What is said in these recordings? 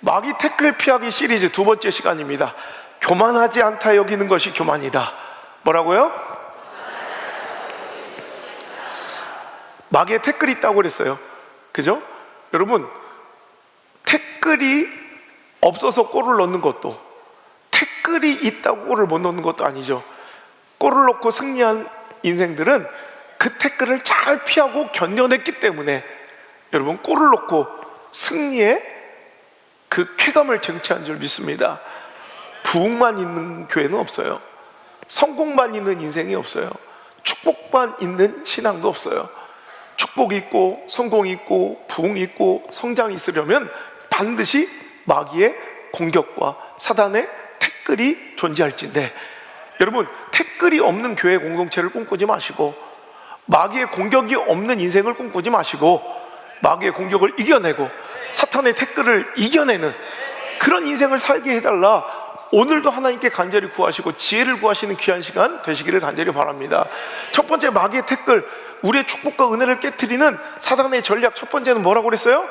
마귀 태클 피하기 시리즈 두 번째 시간입니다. 교만하지 않다 여기는 것이 교만이다. 뭐라고요? 마귀에 태클이 있다고 그랬어요. 그죠? 여러분, 태클이 없어서 골을 넣는 것도, 태클이 있다고 골을 못 넣는 것도 아니죠. 골을 넣고 승리한 인생들은 그 태클을 잘 피하고 견뎌냈기 때문에 여러분, 골을 넣고 승리의 그 쾌감을 쟁취한 줄 믿습니다. 부흥만 있는 교회는 없어요. 성공만 있는 인생이 없어요. 축복만 있는 신앙도 없어요. 축복이 있고 성공이 있고 부흥이 있고 성장이 있으려면 반드시 마귀의 공격과 사단의 태클이 존재할진데, 여러분, 태클이 없는 교회 공동체를 꿈꾸지 마시고 마귀의 공격이 없는 인생을 꿈꾸지 마시고 마귀의 공격을 이겨내고 사탄의 태클을 이겨내는 그런 인생을 살게 해달라. 오늘도 하나님께 간절히 구하시고 지혜를 구하시는 귀한 시간 되시기를 간절히 바랍니다. 첫 번째, 마귀의 태클, 우리의 축복과 은혜를 깨트리는 사단의 전략 첫 번째는 뭐라고 그랬어요?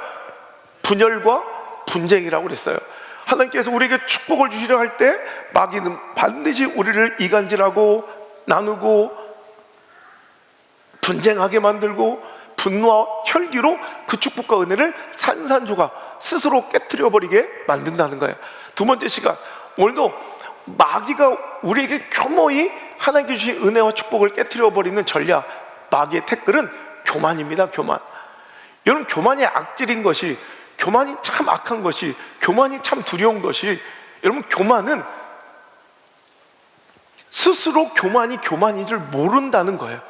분열과 분쟁이라고 그랬어요. 하나님께서 우리에게 축복을 주시려 할 때 마귀는 반드시 우리를 이간질하고 나누고 분쟁하게 만들고 분노와 혈기로 그 축복과 은혜를 산산조각 스스로 깨트려 버리게 만든다는 거예요. 두 번째 시간, 오늘도 마귀가 우리에게 교모히 하나님께 주신 은혜와 축복을 깨트려 버리는 전략, 마귀의 태클은 교만입니다. 교만. 여러분, 교만이 악질인 것이, 교만이 참 악한 것이, 교만이 참 두려운 것이, 여러분, 교만은 스스로 교만이 교만인 줄 모른다는 거예요.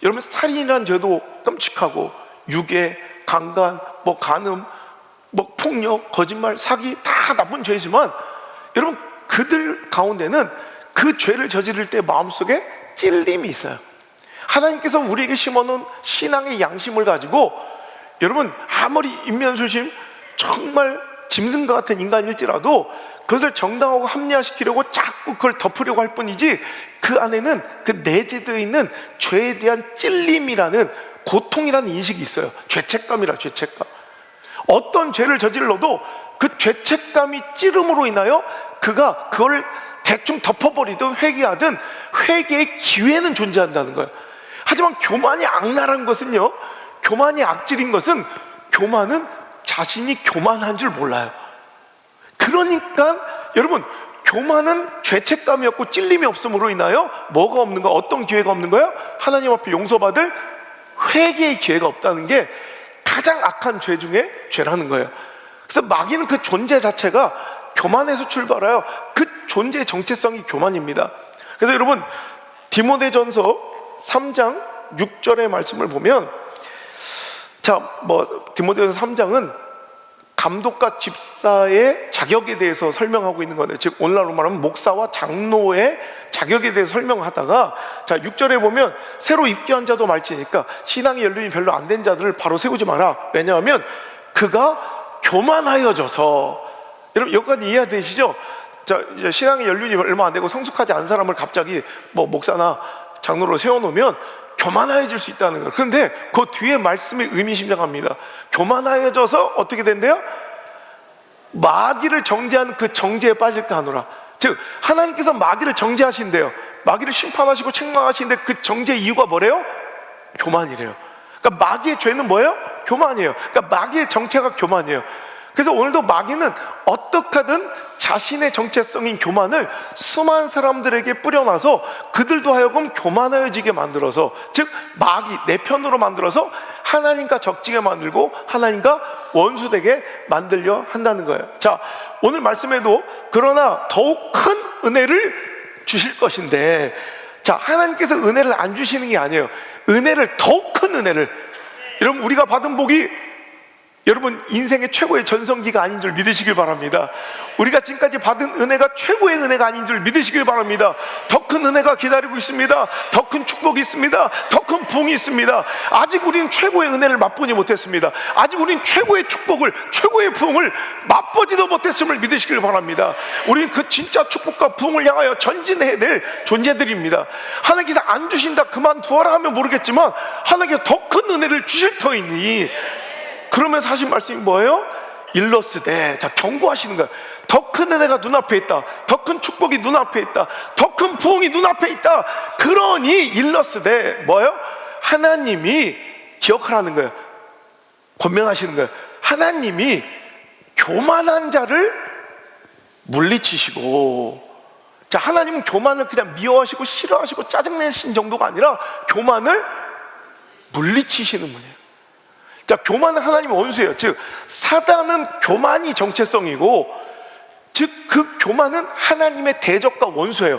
여러분, 살인이라는 죄도 끔찍하고 유괴, 강간, 간음, 폭력, 거짓말, 사기 다 나쁜 죄지만 여러분, 그들 가운데는 그 죄를 저지를 때 마음속에 찔림이 있어요. 하나님께서 우리에게 심어놓은 신앙의 양심을 가지고, 여러분, 아무리 인면수심 정말 짐승과 같은 인간일지라도 그것을 정당하고 합리화시키려고 자꾸 그걸 덮으려고 할 뿐이지, 그 안에는 그 내재되어 있는 죄에 대한 찔림이라는, 고통이라는 인식이 있어요. 죄책감이라, 죄책감. 어떤 죄를 저질러도 그 죄책감이 찌름으로 인하여 그가 그걸 대충 덮어버리든 회개하든 회개의 기회는 존재한다는 거예요. 하지만 교만이 악랄한 것은요, 교만이 악질인 것은, 교만은 자신이 교만한 줄 몰라요. 그러니까 여러분, 교만은 죄책감이 없고 찔림이 없음으로 인하여 뭐가 없는 거야? 어떤 기회가 없는 거야? 하나님 앞에 용서받을 회개의 기회가 없다는 게 가장 악한 죄 중에 죄라는 거예요. 그래서 마귀는 그 존재 자체가 교만에서 출발해요. 그 존재의 정체성이 교만입니다. 그래서 여러분, 디모데전서 3장 6절의 말씀을 보면, 디모데전서 3장은 감독과 집사의 자격에 대해서 설명하고 있는 건데, 즉 오늘날로 말하면 목사와 장로의 자격에 대해서 설명하다가, 6절에 보면 새로 입교한 자도 말지니까 신앙의 연륜이 별로 안 된 자들을 바로 세우지 마라. 왜냐하면 그가 교만하여져서. 여러분, 여기까지 이해되시죠? 이제 신앙의 연륜이 얼마 안 되고 성숙하지 않은 사람을 갑자기 목사나 장로로 세워놓으면 교만하여질 수 있다는 거예요. 그런데 그 뒤에 말씀이 의미심장합니다. 교만하여져서 어떻게 된대요? 마귀를 정죄하는 그 정죄에 빠질까 하노라. 즉, 하나님께서 마귀를 정죄하신대요. 마귀를 심판하시고 책망하시는데 그 정죄 이유가 뭐래요? 교만이래요. 그러니까 마귀의 죄는 뭐예요? 교만이에요. 그러니까 마귀의 정체가 교만이에요. 그래서 오늘도 마귀는 어떻게 하든 자신의 정체성인 교만을 수많은 사람들에게 뿌려놔서 그들도 하여금 교만해지게 만들어서, 즉 마귀 내 편으로 만들어서 하나님과 적지게 만들고 하나님과 원수되게 만들려 한다는 거예요. 오늘 말씀에도 그러나 더욱 큰 은혜를 주실 것인데, 하나님께서 은혜를 안 주시는 게 아니에요. 은혜를, 더욱 큰 은혜를, 여러분, 우리가 받은 복이 여러분 인생의 최고의 전성기가 아닌 줄 믿으시길 바랍니다. 우리가 지금까지 받은 은혜가 최고의 은혜가 아닌 줄 믿으시길 바랍니다. 더 큰 은혜가 기다리고 있습니다. 더 큰 축복이 있습니다. 더 큰 부흥이 있습니다. 아직 우리는 최고의 은혜를 맛보지 못했습니다. 아직 우리는 최고의 축복을, 최고의 부흥을 맛보지도 못했음을 믿으시길 바랍니다. 우리는 그 진짜 축복과 부흥을 향하여 전진해야 될 존재들입니다. 하나님께서 안 주신다 그만두어라 하면 모르겠지만 하나님께서 더 큰 은혜를 주실 터이니, 그러면서 하신 말씀이 뭐예요? 일러스되, 자, 경고하시는 거예요. 더 큰 은혜가 눈앞에 있다, 더 큰 축복이 눈앞에 있다, 더 큰 부흥이 눈앞에 있다. 그러니 일러스되 뭐예요? 하나님이 기억하라는 거예요. 권면하시는 거예요. 하나님이 교만한 자를 물리치시고, 자, 하나님은 교만을 그냥 미워하시고 싫어하시고 짜증내신 정도가 아니라 교만을 물리치시는 분이에요. 자, 교만은 하나님의 원수예요. 즉 사단은 교만이 정체성이고, 즉 그 교만은 하나님의 대적과 원수예요.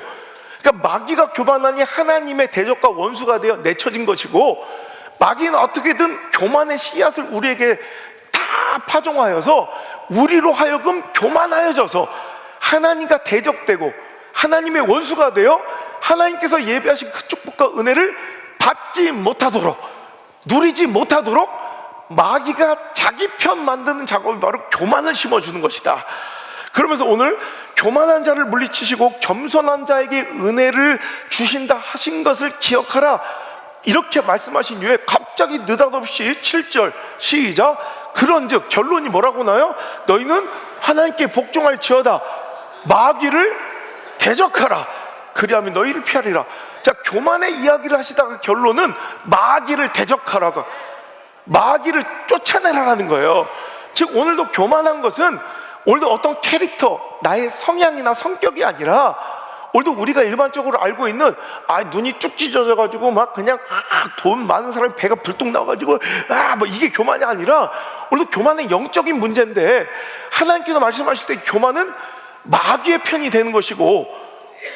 그러니까 마귀가 교만하니 하나님의 대적과 원수가 되어 내쳐진 것이고, 마귀는 어떻게든 교만의 씨앗을 우리에게 다 파종하여서 우리로 하여금 교만하여져서 하나님과 대적되고 하나님의 원수가 되어 하나님께서 예비하신 그 축복과 은혜를 받지 못하도록, 누리지 못하도록 마귀가 자기 편 만드는 작업이 바로 교만을 심어주는 것이다. 그러면서 오늘 교만한 자를 물리치시고 겸손한 자에게 은혜를 주신다 하신 것을 기억하라, 이렇게 말씀하신 이후에 갑자기 느닷없이 7절 시작. 그런즉 결론이 뭐라고 나요? 너희는 하나님께 복종할지어다, 마귀를 대적하라, 그리하면 너희를 피하리라. 자, 교만의 이야기를 하시다가 결론은 마귀를 대적하라고, 마귀를 쫓아내라라는 거예요. 즉 오늘도 교만한 것은 오늘도 어떤 캐릭터, 나의 성향이나 성격이 아니라 오늘도 우리가 일반적으로 알고 있는 눈이 쭉 찢어져가지고 막 그냥 돈 많은 사람이 배가 불뚝 나와가지고 뭐 이게 교만이 아니라, 오늘도 교만은 영적인 문제인데 하나님께서 말씀하실 때 교만은 마귀의 편이 되는 것이고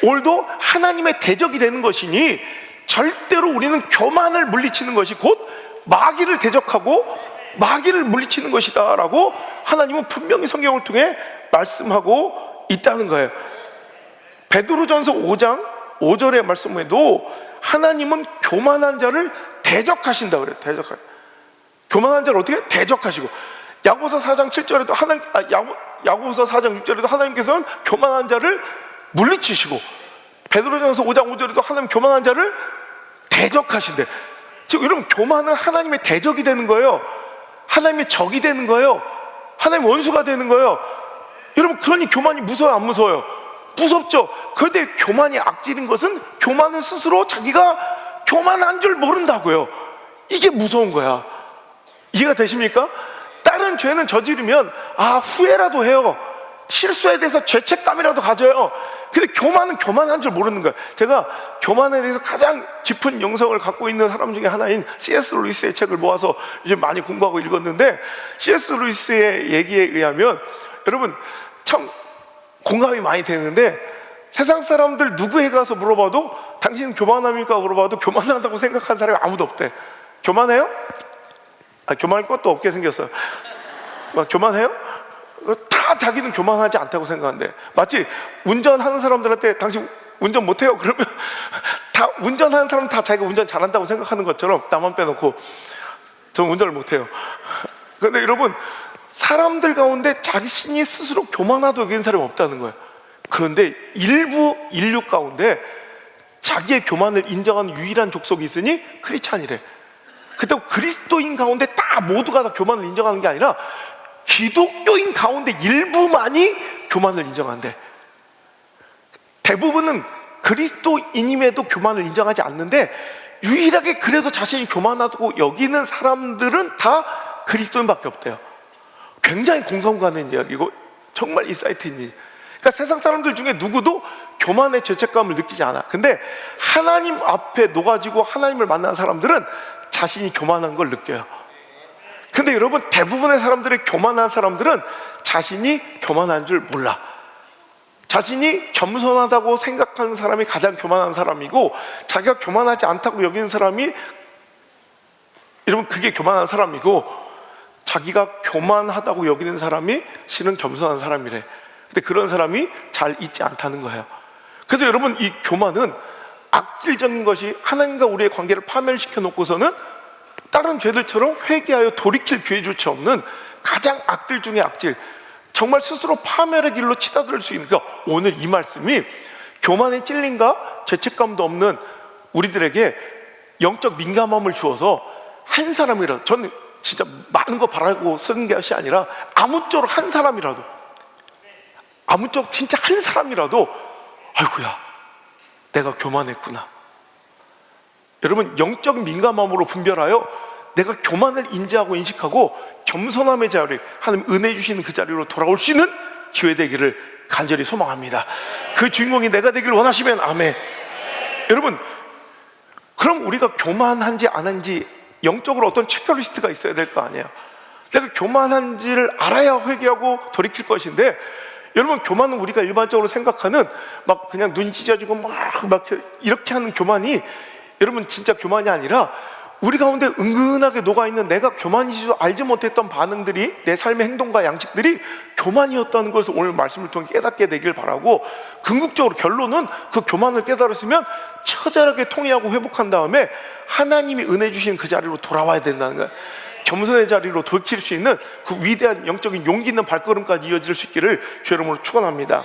오늘도 하나님의 대적이 되는 것이니 절대로 우리는 교만을 물리치는 것이 곧 마귀를 대적하고 마귀를 물리치는 것이다 라고 하나님은 분명히 성경을 통해 말씀하고 있다는 거예요. 베드로전서 5장 5절의 말씀에도 하나님은 교만한 자를 대적하신다 그래요. 교만한 자를 어떻게? 대적하시고, 야고보서 4장 7절에도 야고보서 4장 6절에도 하나님께서는 교만한 자를 물리치시고, 베드로전서 5장 5절에도 하나님 교만한 자를 대적하신대. 즉 여러분, 교만은 하나님의 대적이 되는 거예요. 하나님의 적이 되는 거예요. 하나님의 원수가 되는 거예요. 여러분, 그러니 교만이 무서워요, 안 무서워요? 무섭죠. 그런데 교만이 악질인 것은 교만은 스스로 자기가 교만한 줄 모른다고요. 이게 무서운 거야. 이해가 되십니까? 다른 죄는 저지르면 후회라도 해요. 실수에 대해서 죄책감이라도 가져요. 근데 교만은 교만한 줄 모르는 거예요. 제가 교만에 대해서 가장 깊은 영성을 갖고 있는 사람 중에 하나인 C.S. 루이스의 책을 모아서 요즘 많이 공부하고 읽었는데, C.S. 루이스의 얘기에 의하면 여러분 참 공감이 많이 되는데, 세상 사람들 누구에 가서 물어봐도 당신은 교만합니까? 물어봐도 교만하다고 생각하는 사람이 아무도 없대. 교만해요? 교만할 것도 없게 생겼어요. 교만해요? 다 자기는 교만하지 않다고 생각하는데, 마치 운전하는 사람들한테 당신 운전 못해요? 그러면 다 운전하는 사람은 다 자기가 운전 잘한다고 생각하는 것처럼 나만 빼놓고 저는 운전을 못해요. 그런데 여러분, 사람들 가운데 자신이 스스로 교만하다고 여기는 사람이 없다는 거예요. 그런데 일부 인류 가운데 자기의 교만을 인정하는 유일한 족속이 있으니 크리스찬이래. 그렇다고 그리스도인 가운데 다 모두가 다 교만을 인정하는 게 아니라 기독교인 가운데 일부만이 교만을 인정한대. 대부분은 그리스도인임에도 교만을 인정하지 않는데, 유일하게 그래도 자신이 교만하다고 여기는 사람들은 다 그리스도인밖에 없대요. 굉장히 공감 가는 이야기고 정말 인사이트인 일. 그러니까 세상 사람들 중에 누구도 교만의 죄책감을 느끼지 않아. 근데 하나님 앞에 녹아지고 하나님을 만난 사람들은 자신이 교만한 걸 느껴요. 근데 여러분, 대부분의 사람들의 교만한 사람들은 자신이 교만한 줄 몰라. 자신이 겸손하다고 생각하는 사람이 가장 교만한 사람이고, 자기가 교만하지 않다고 여기는 사람이, 여러분, 그게 교만한 사람이고, 자기가 교만하다고 여기는 사람이 실은 겸손한 사람이래. 근데 그런 사람이 잘 있지 않다는 거예요. 그래서 여러분, 이 교만은 악질적인 것이 하나님과 우리의 관계를 파멸시켜 놓고서는 다른 죄들처럼 회개하여 돌이킬 기회조차 없는 가장 악질 중의 악질, 정말 스스로 파멸의 길로 치닫을 수 있는, 그러니까 오늘 이 말씀이 교만에 찔림과 죄책감도 없는 우리들에게 영적 민감함을 주어서 한 사람이라도, 저는 진짜 많은 거 바라고 쓰는 것이 아니라 아무쪼록 한 사람이라도, 아무쪼록 진짜 한 사람이라도 아이고야 내가 교만했구나. 여러분, 영적 민감함으로 분별하여 내가 교만을 인지하고 인식하고 겸손함의 자리, 하나님 은혜 주시는 그 자리로 돌아올 수 있는 기회 되기를 간절히 소망합니다. 그 주인공이 내가 되기를 원하시면 아멘. 여러분, 그럼 우리가 교만한지 안 한지 영적으로 어떤 체크리스트가 있어야 될 거 아니에요. 내가 교만한지를 알아야 회개하고 돌이킬 것인데, 여러분, 교만은 우리가 일반적으로 생각하는 막 그냥 눈 찢어지고 막 이렇게 하는 교만이 여러분 진짜 교만이 아니라 우리 가운데 은근하게 녹아있는 내가 교만이지도 알지 못했던 반응들이, 내 삶의 행동과 양식들이 교만이었다는 것을 오늘 말씀을 통해 깨닫게 되길 바라고, 궁극적으로 결론은 그 교만을 깨달았으면 처절하게 통회하고 회복한 다음에 하나님이 은혜 주신 그 자리로 돌아와야 된다는 거예요. 겸손의 자리로 돌이킬 수 있는 그 위대한 영적인 용기 있는 발걸음까지 이어질 수 있기를 주의 이름으로 축원합니다.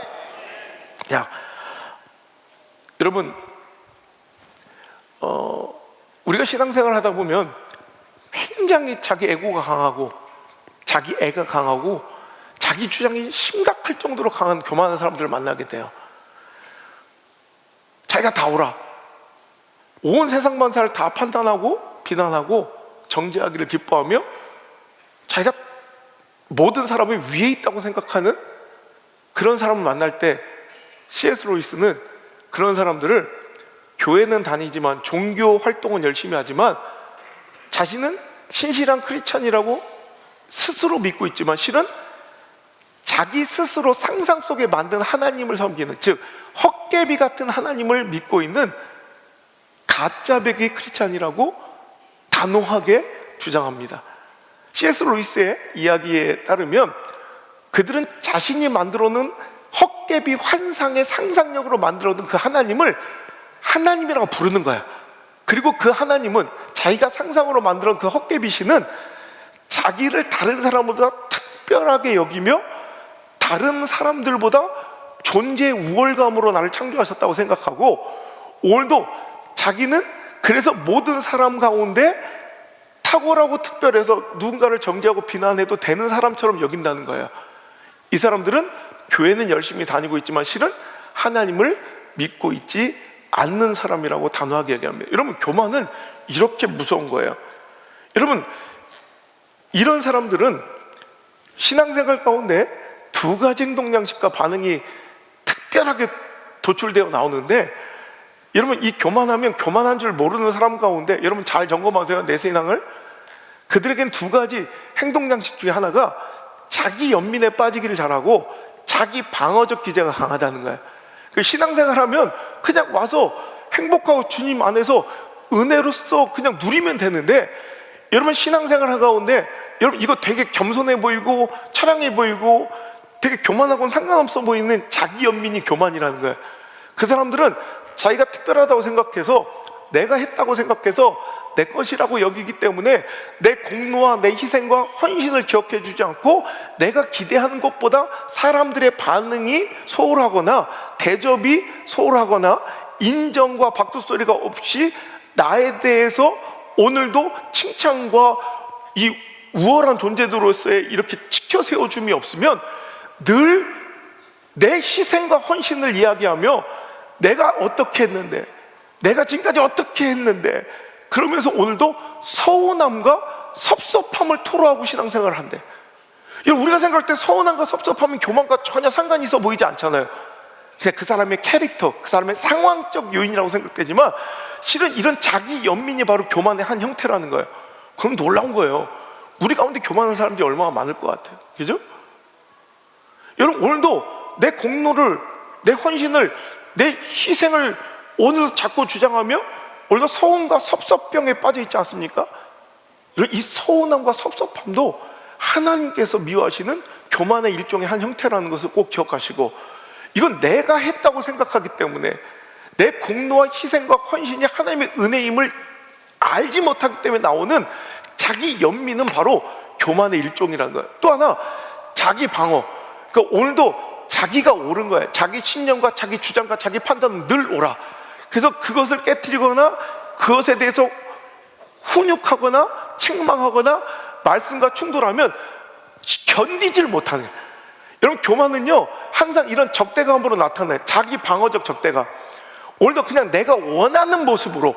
자, 여러분, 우리가 신앙생활을 하다 보면 굉장히 자기 애고가 강하고 자기 애가 강하고 자기 주장이 심각할 정도로 강한 교만한 사람들을 만나게 돼요. 자기가 다 옳아, 온 세상 만사를 다 판단하고 비난하고 정죄하기를 기뻐하며 자기가 모든 사람의 위에 있다고 생각하는 그런 사람을 만날 때 C.S. 루이스는 그런 사람들을 교회는 다니지만 종교 활동은 열심히 하지만 자신은 신실한 크리스찬이라고 스스로 믿고 있지만 실은 자기 스스로 상상 속에 만든 하나님을 섬기는, 즉 헛개비 같은 하나님을 믿고 있는 가짜배기 크리스찬이라고 단호하게 주장합니다. C.S. 루이스의 이야기에 따르면 그들은 자신이 만들어놓은 헛개비 환상의 상상력으로 만들어둔 그 하나님을 하나님이라고 부르는 거야. 그리고 그 하나님은 자기가 상상으로 만들어놓은 그 헛개비 신은 자기를 다른 사람보다 특별하게 여기며 다른 사람들보다 존재의 우월감으로 나를 창조하셨다고 생각하고, 오늘도 자기는 그래서 모든 사람 가운데 탁월하고 특별해서 누군가를 정죄하고 비난해도 되는 사람처럼 여긴다는 거예요. 이 사람들은 교회는 열심히 다니고 있지만 실은 하나님을 믿고 있지 않는 사람이라고 단호하게 얘기합니다. 여러분, 교만은 이렇게 무서운 거예요. 여러분, 이런 사람들은 신앙생활 가운데 두 가지 행동 양식과 반응이 특별하게 도출되어 나오는데, 여러분, 이 교만하면 교만한 줄 모르는 사람 가운데 여러분 잘 점검하세요. 내 신앙을. 그들에겐 두 가지 행동 양식 중에 하나가 자기 연민에 빠지기를 잘하고 자기 방어적 기제가 강하다는 거예요. 그 신앙생활하면 그냥 와서 행복하고 주님 안에서 은혜로서 그냥 누리면 되는데, 여러분 신앙생활 가운데 여러분 이거 되게 겸손해 보이고 처량해 보이고 되게 교만하고는 상관없어 보이는 자기 연민이 교만이라는 거예요. 그 사람들은 자기가 특별하다고 생각해서, 내가 했다고 생각해서 내 것이라고 여기기 때문에 내 공로와 내 희생과 헌신을 기억해 주지 않고 내가 기대하는 것보다 사람들의 반응이 소홀하거나 대접이 소홀하거나 인정과 박수소리가 없이 나에 대해서 오늘도 칭찬과 이 우월한 존재로서의 이렇게 지켜 세워줌이 없으면 늘 내 희생과 헌신을 이야기하며 내가 어떻게 했는데, 내가 지금까지 어떻게 했는데, 그러면서 오늘도 서운함과 섭섭함을 토로하고 신앙생활을 한대. 우리가 생각할 때 서운함과 섭섭함은 교만과 전혀 상관이 있어 보이지 않잖아요. 그냥 그 사람의 캐릭터, 그 사람의 상황적 요인이라고 생각되지만 실은 이런 자기 연민이 바로 교만의 한 형태라는 거예요. 그럼 놀라운 거예요. 우리 가운데 교만한 사람들이 얼마나 많을 것 같아요. 그죠? 여러분, 오늘도 내 공로를, 내 헌신을, 내 희생을 오늘 자꾸 주장하며 오늘도 서운과 섭섭병에 빠져 있지 않습니까? 이 서운함과 섭섭함도 하나님께서 미워하시는 교만의 일종의 한 형태라는 것을 꼭 기억하시고, 이건 내가 했다고 생각하기 때문에 내 공로와 희생과 헌신이 하나님의 은혜임을 알지 못하기 때문에 나오는 자기 연민은 바로 교만의 일종이라는 거예요. 또 하나, 자기 방어. 그러니까 오늘도 자기가 옳은 거예요. 자기 신념과 자기 주장과 자기 판단은 늘 옳아. 그래서 그것을 깨트리거나 그것에 대해서 훈육하거나 책망하거나 말씀과 충돌하면 견디질 못하는 거예요. 여러분, 교만은요 항상 이런 적대감으로 나타나요. 자기 방어적 적대감. 오늘도 그냥 내가 원하는 모습으로,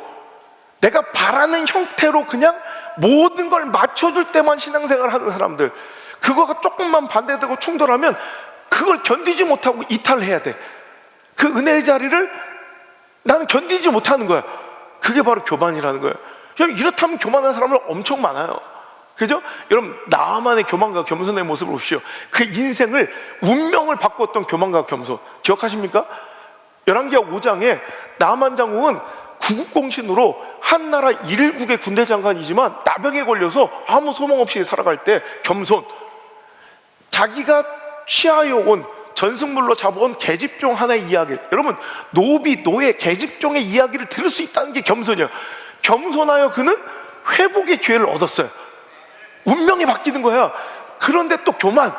내가 바라는 형태로 그냥 모든 걸 맞춰줄 때만 신앙생활을 하는 사람들, 그거가 조금만 반대되고 충돌하면 그걸 견디지 못하고 이탈해야 돼. 그 은혜의 자리를 나는 견디지 못하는 거야. 그게 바로 교만이라는 거예요. 여러분, 이렇다면 교만한 사람은 엄청 많아요. 그죠? 여러분, 나만의 교만과 겸손의 모습을 보십시오. 그 인생을, 운명을 바꿨던 교만과 겸손 기억하십니까? 열왕기하 5장에 나만 장군은 구국공신으로 한나라 1국의 군대 장관이지만 나병에 걸려서 아무 소망 없이 살아갈 때 겸손, 자기가 취하여 온 전승물로 잡아온 계집종 하나의 이야기, 여러분, 노비, 노예, 계집종의 이야기를 들을 수 있다는 게 겸손이에요. 겸손하여 그는 회복의 기회를 얻었어요. 운명이 바뀌는 거야. 그런데 또 교만,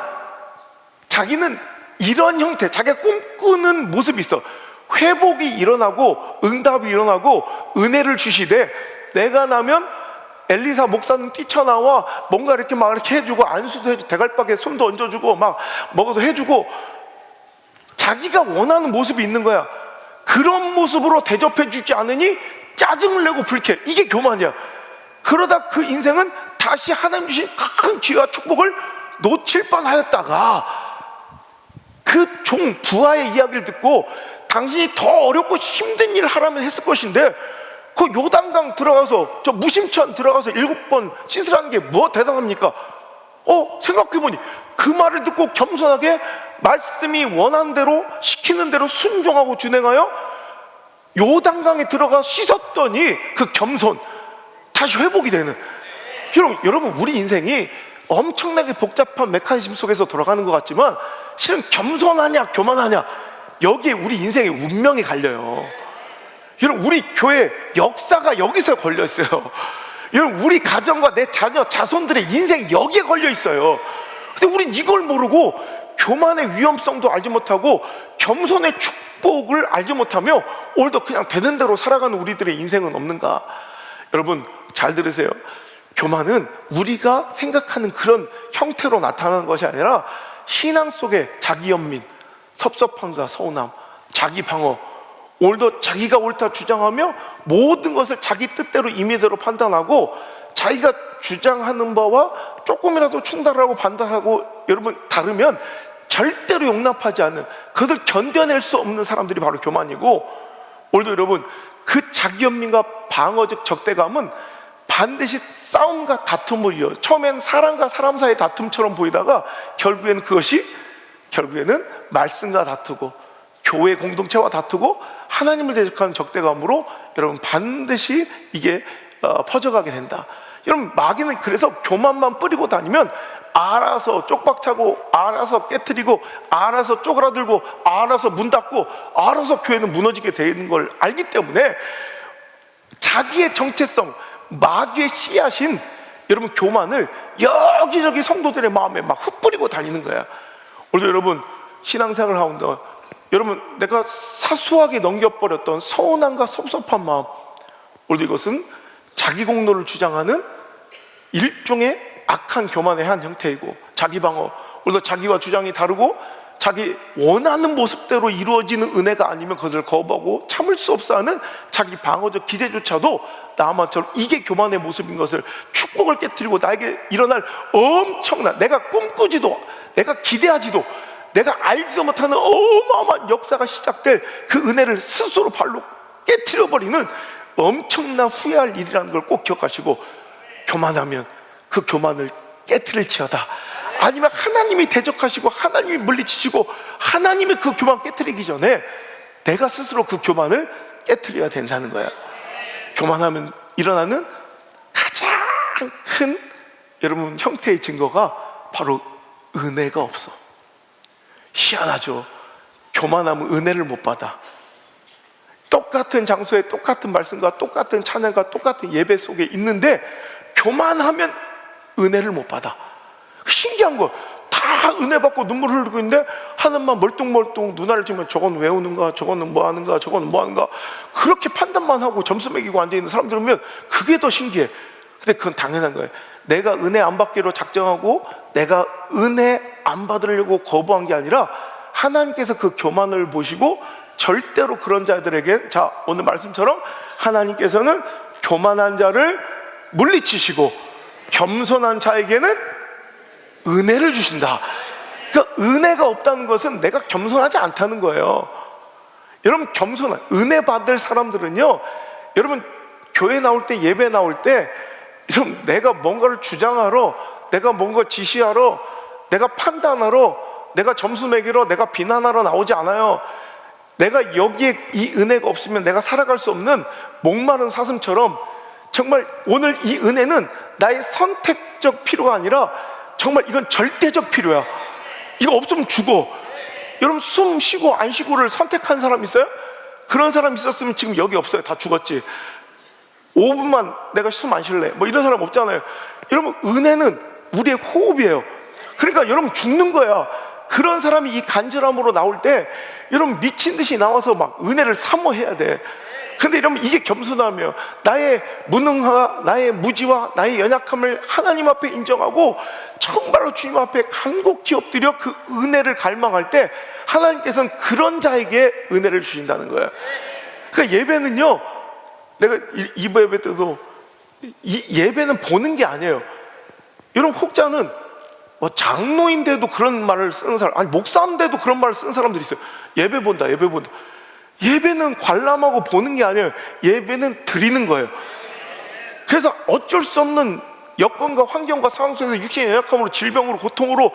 자기는 이런 형태, 자기가 꿈꾸는 모습이 있어. 회복이 일어나고 응답이 일어나고 은혜를 주시되, 내가 나면 엘리사 목사는 뛰쳐나와 뭔가 이렇게 막 이렇게 해주고, 안수도 해주고, 대갈박에 손도 얹어주고, 막 먹어도 해주고, 자기가 원하는 모습이 있는 거야. 그런 모습으로 대접해주지 않으니 짜증을 내고 불쾌해. 이게 교만이야. 그러다 그 인생은 다시 하나님 주신 큰 기회와 축복을 놓칠 뻔하였다가, 그 종 부하의 이야기를 듣고 당신이 더 어렵고 힘든 일을 하라면 했을 것인데, 그 요단강 들어가서, 저 무심천 들어가서 7번 씻으라는 게 뭐 대단합니까? 생각해보니 그 말을 듣고 겸손하게 말씀이 원하는 대로, 시키는 대로 순종하고 준행하여 요단강에 들어가 씻었더니 그 겸손, 다시 회복이 되는. 여러분, 우리 인생이 엄청나게 복잡한 메커니즘 속에서 돌아가는 것 같지만 실은 겸손하냐 교만하냐, 여기에 우리 인생의 운명이 갈려요. 여러분, 우리 교회 역사가 여기서 걸려 있어요. 여러분, 우리 가정과 내 자녀, 자손들의 인생이 여기에 걸려 있어요. 근데 우린 이걸 모르고 교만의 위험성도 알지 못하고 겸손의 축복을 알지 못하며 오늘도 그냥 되는 대로 살아가는 우리들의 인생은 없는가? 여러분, 잘 들으세요. 교만은 우리가 생각하는 그런 형태로 나타나는 것이 아니라 신앙 속에 자기 연민, 섭섭함과 서운함, 자기 방어, 오늘도 자기가 옳다 주장하며 모든 것을 자기 뜻대로 임의대로 판단하고, 자기가 주장하는 바와 조금이라도 충돌하고 반대하고 여러분 다르면 절대로 용납하지 않는, 그것을 견뎌낼 수 없는 사람들이 바로 교만이고, 오늘도 여러분 그 자기 연민과 방어적 적대감은 반드시 싸움과 다툼을 이어요. 처음엔 사람과 사람 사이의 다툼처럼 보이다가 결국에는 말씀과 다투고 교회 공동체와 다투고 하나님을 대적하는 적대감으로 여러분 반드시 이게 퍼져가게 된다. 여러분, 마귀는 그래서 교만만 뿌리고 다니면 알아서 쪽박차고, 알아서 깨트리고, 알아서 쪼그라들고, 알아서 문 닫고, 알아서 교회는 무너지게 되는 걸 알기 때문에 자기의 정체성, 마귀의 씨앗인 여러분 교만을 여기저기 성도들의 마음에 막 흩뿌리고 다니는 거야. 오늘도 여러분 신앙생활을 하는데 여러분, 내가 사소하게 넘겨버렸던 서운함과 섭섭한 마음, 오늘도 이것은 자기 공로를 주장하는 일종의 악한 교만의 한 형태이고, 자기 방어, 오늘도 자기와 주장이 다르고 자기 원하는 모습대로 이루어지는 은혜가 아니면 그것을 거부하고 참을 수 없어 하는 자기 방어적 기대조차도 나만처럼 이게 교만의 모습인 것을, 축복을 깨뜨리고 나에게 일어날 엄청난, 내가 꿈꾸지도, 내가 기대하지도, 내가 알지도 못하는 어마어마한 역사가 시작될 그 은혜를 스스로 발로 깨트려버리는 엄청난 후회할 일이라는 걸 꼭 기억하시고, 교만하면 그 교만을 깨트릴지어다. 아니면 하나님이 대적하시고 하나님이 물리치시고 하나님이 그 교만 깨트리기 전에 내가 스스로 그 교만을 깨트려야 된다는 거야. 교만하면 일어나는 가장 큰 여러분 형태의 증거가 바로 은혜가 없어. 희한하죠. 교만하면 은혜를 못 받아. 똑같은 장소에 똑같은 말씀과 똑같은 찬양과 똑같은 예배 속에 있는데 교만하면 은혜를 못 받아. 신기한 거, 다 은혜 받고 눈물 흘리고 있는데 하나님만 멀뚱멀뚱 눈알을 치면 저건 왜 우는가, 저거는 뭐 하는가, 저거는 뭐 하는가, 그렇게 판단만 하고 점수 매기고 앉아있는 사람들을 보면 그게 더 신기해. 근데 그건 당연한 거예요. 내가 은혜 안 받기로 작정하고 내가 은혜 안 받으려고 거부한 게 아니라 하나님께서 그 교만을 보시고 절대로 그런 자들에게, 자, 오늘 말씀처럼 하나님께서는 교만한 자를 물리치시고 겸손한 자에게는 은혜를 주신다. 그러니까 은혜가 없다는 것은 내가 겸손하지 않다는 거예요. 여러분, 은혜 받을 사람들은요, 여러분 교회 나올 때, 예배 나올 때, 여러분 내가 뭔가를 주장하러, 내가 뭔가 지시하러, 내가 판단하러, 내가 점수 매기러, 내가 비난하러 나오지 않아요. 내가 여기에 이 은혜가 없으면 내가 살아갈 수 없는 목마른 사슴처럼, 정말 오늘 이 은혜는 나의 선택적 필요가 아니라 정말 이건 절대적 필요야. 이거 없으면 죽어. 여러분, 숨 쉬고 안 쉬고를 선택한 사람 있어요? 그런 사람 있었으면 지금 여기 없어요. 다 죽었지. 5분만 내가 숨 안 쉴래, 뭐 이런 사람 없잖아요. 여러분, 은혜는 우리의 호흡이에요. 그러니까 여러분 죽는 거야. 그런 사람이 이 간절함으로 나올 때 여러분 미친 듯이 나와서 막 은혜를 사모해야 돼. 근데 여러분, 이게 겸손하며 나의 무능함, 나의 무지와 나의 연약함을 하나님 앞에 인정하고 정말로 주님 앞에 간곡히 엎드려 그 은혜를 갈망할 때 하나님께서는 그런 자에게 은혜를 주신다는 거예요. 그러니까 예배는요, 내가 2부 예배 때도 이 예배는 보는 게 아니에요. 여러분, 혹자는 뭐 장로인데도 그런 말을 쓰는 사람, 아니 목사인데도 그런 말을 쓰는 사람들이 있어요. 예배 본다, 예배 본다. 예배는 관람하고 보는 게 아니에요. 예배는 드리는 거예요. 그래서 어쩔 수 없는 여건과 환경과 상황 속에서 육신의 연약함으로, 질병으로, 고통으로,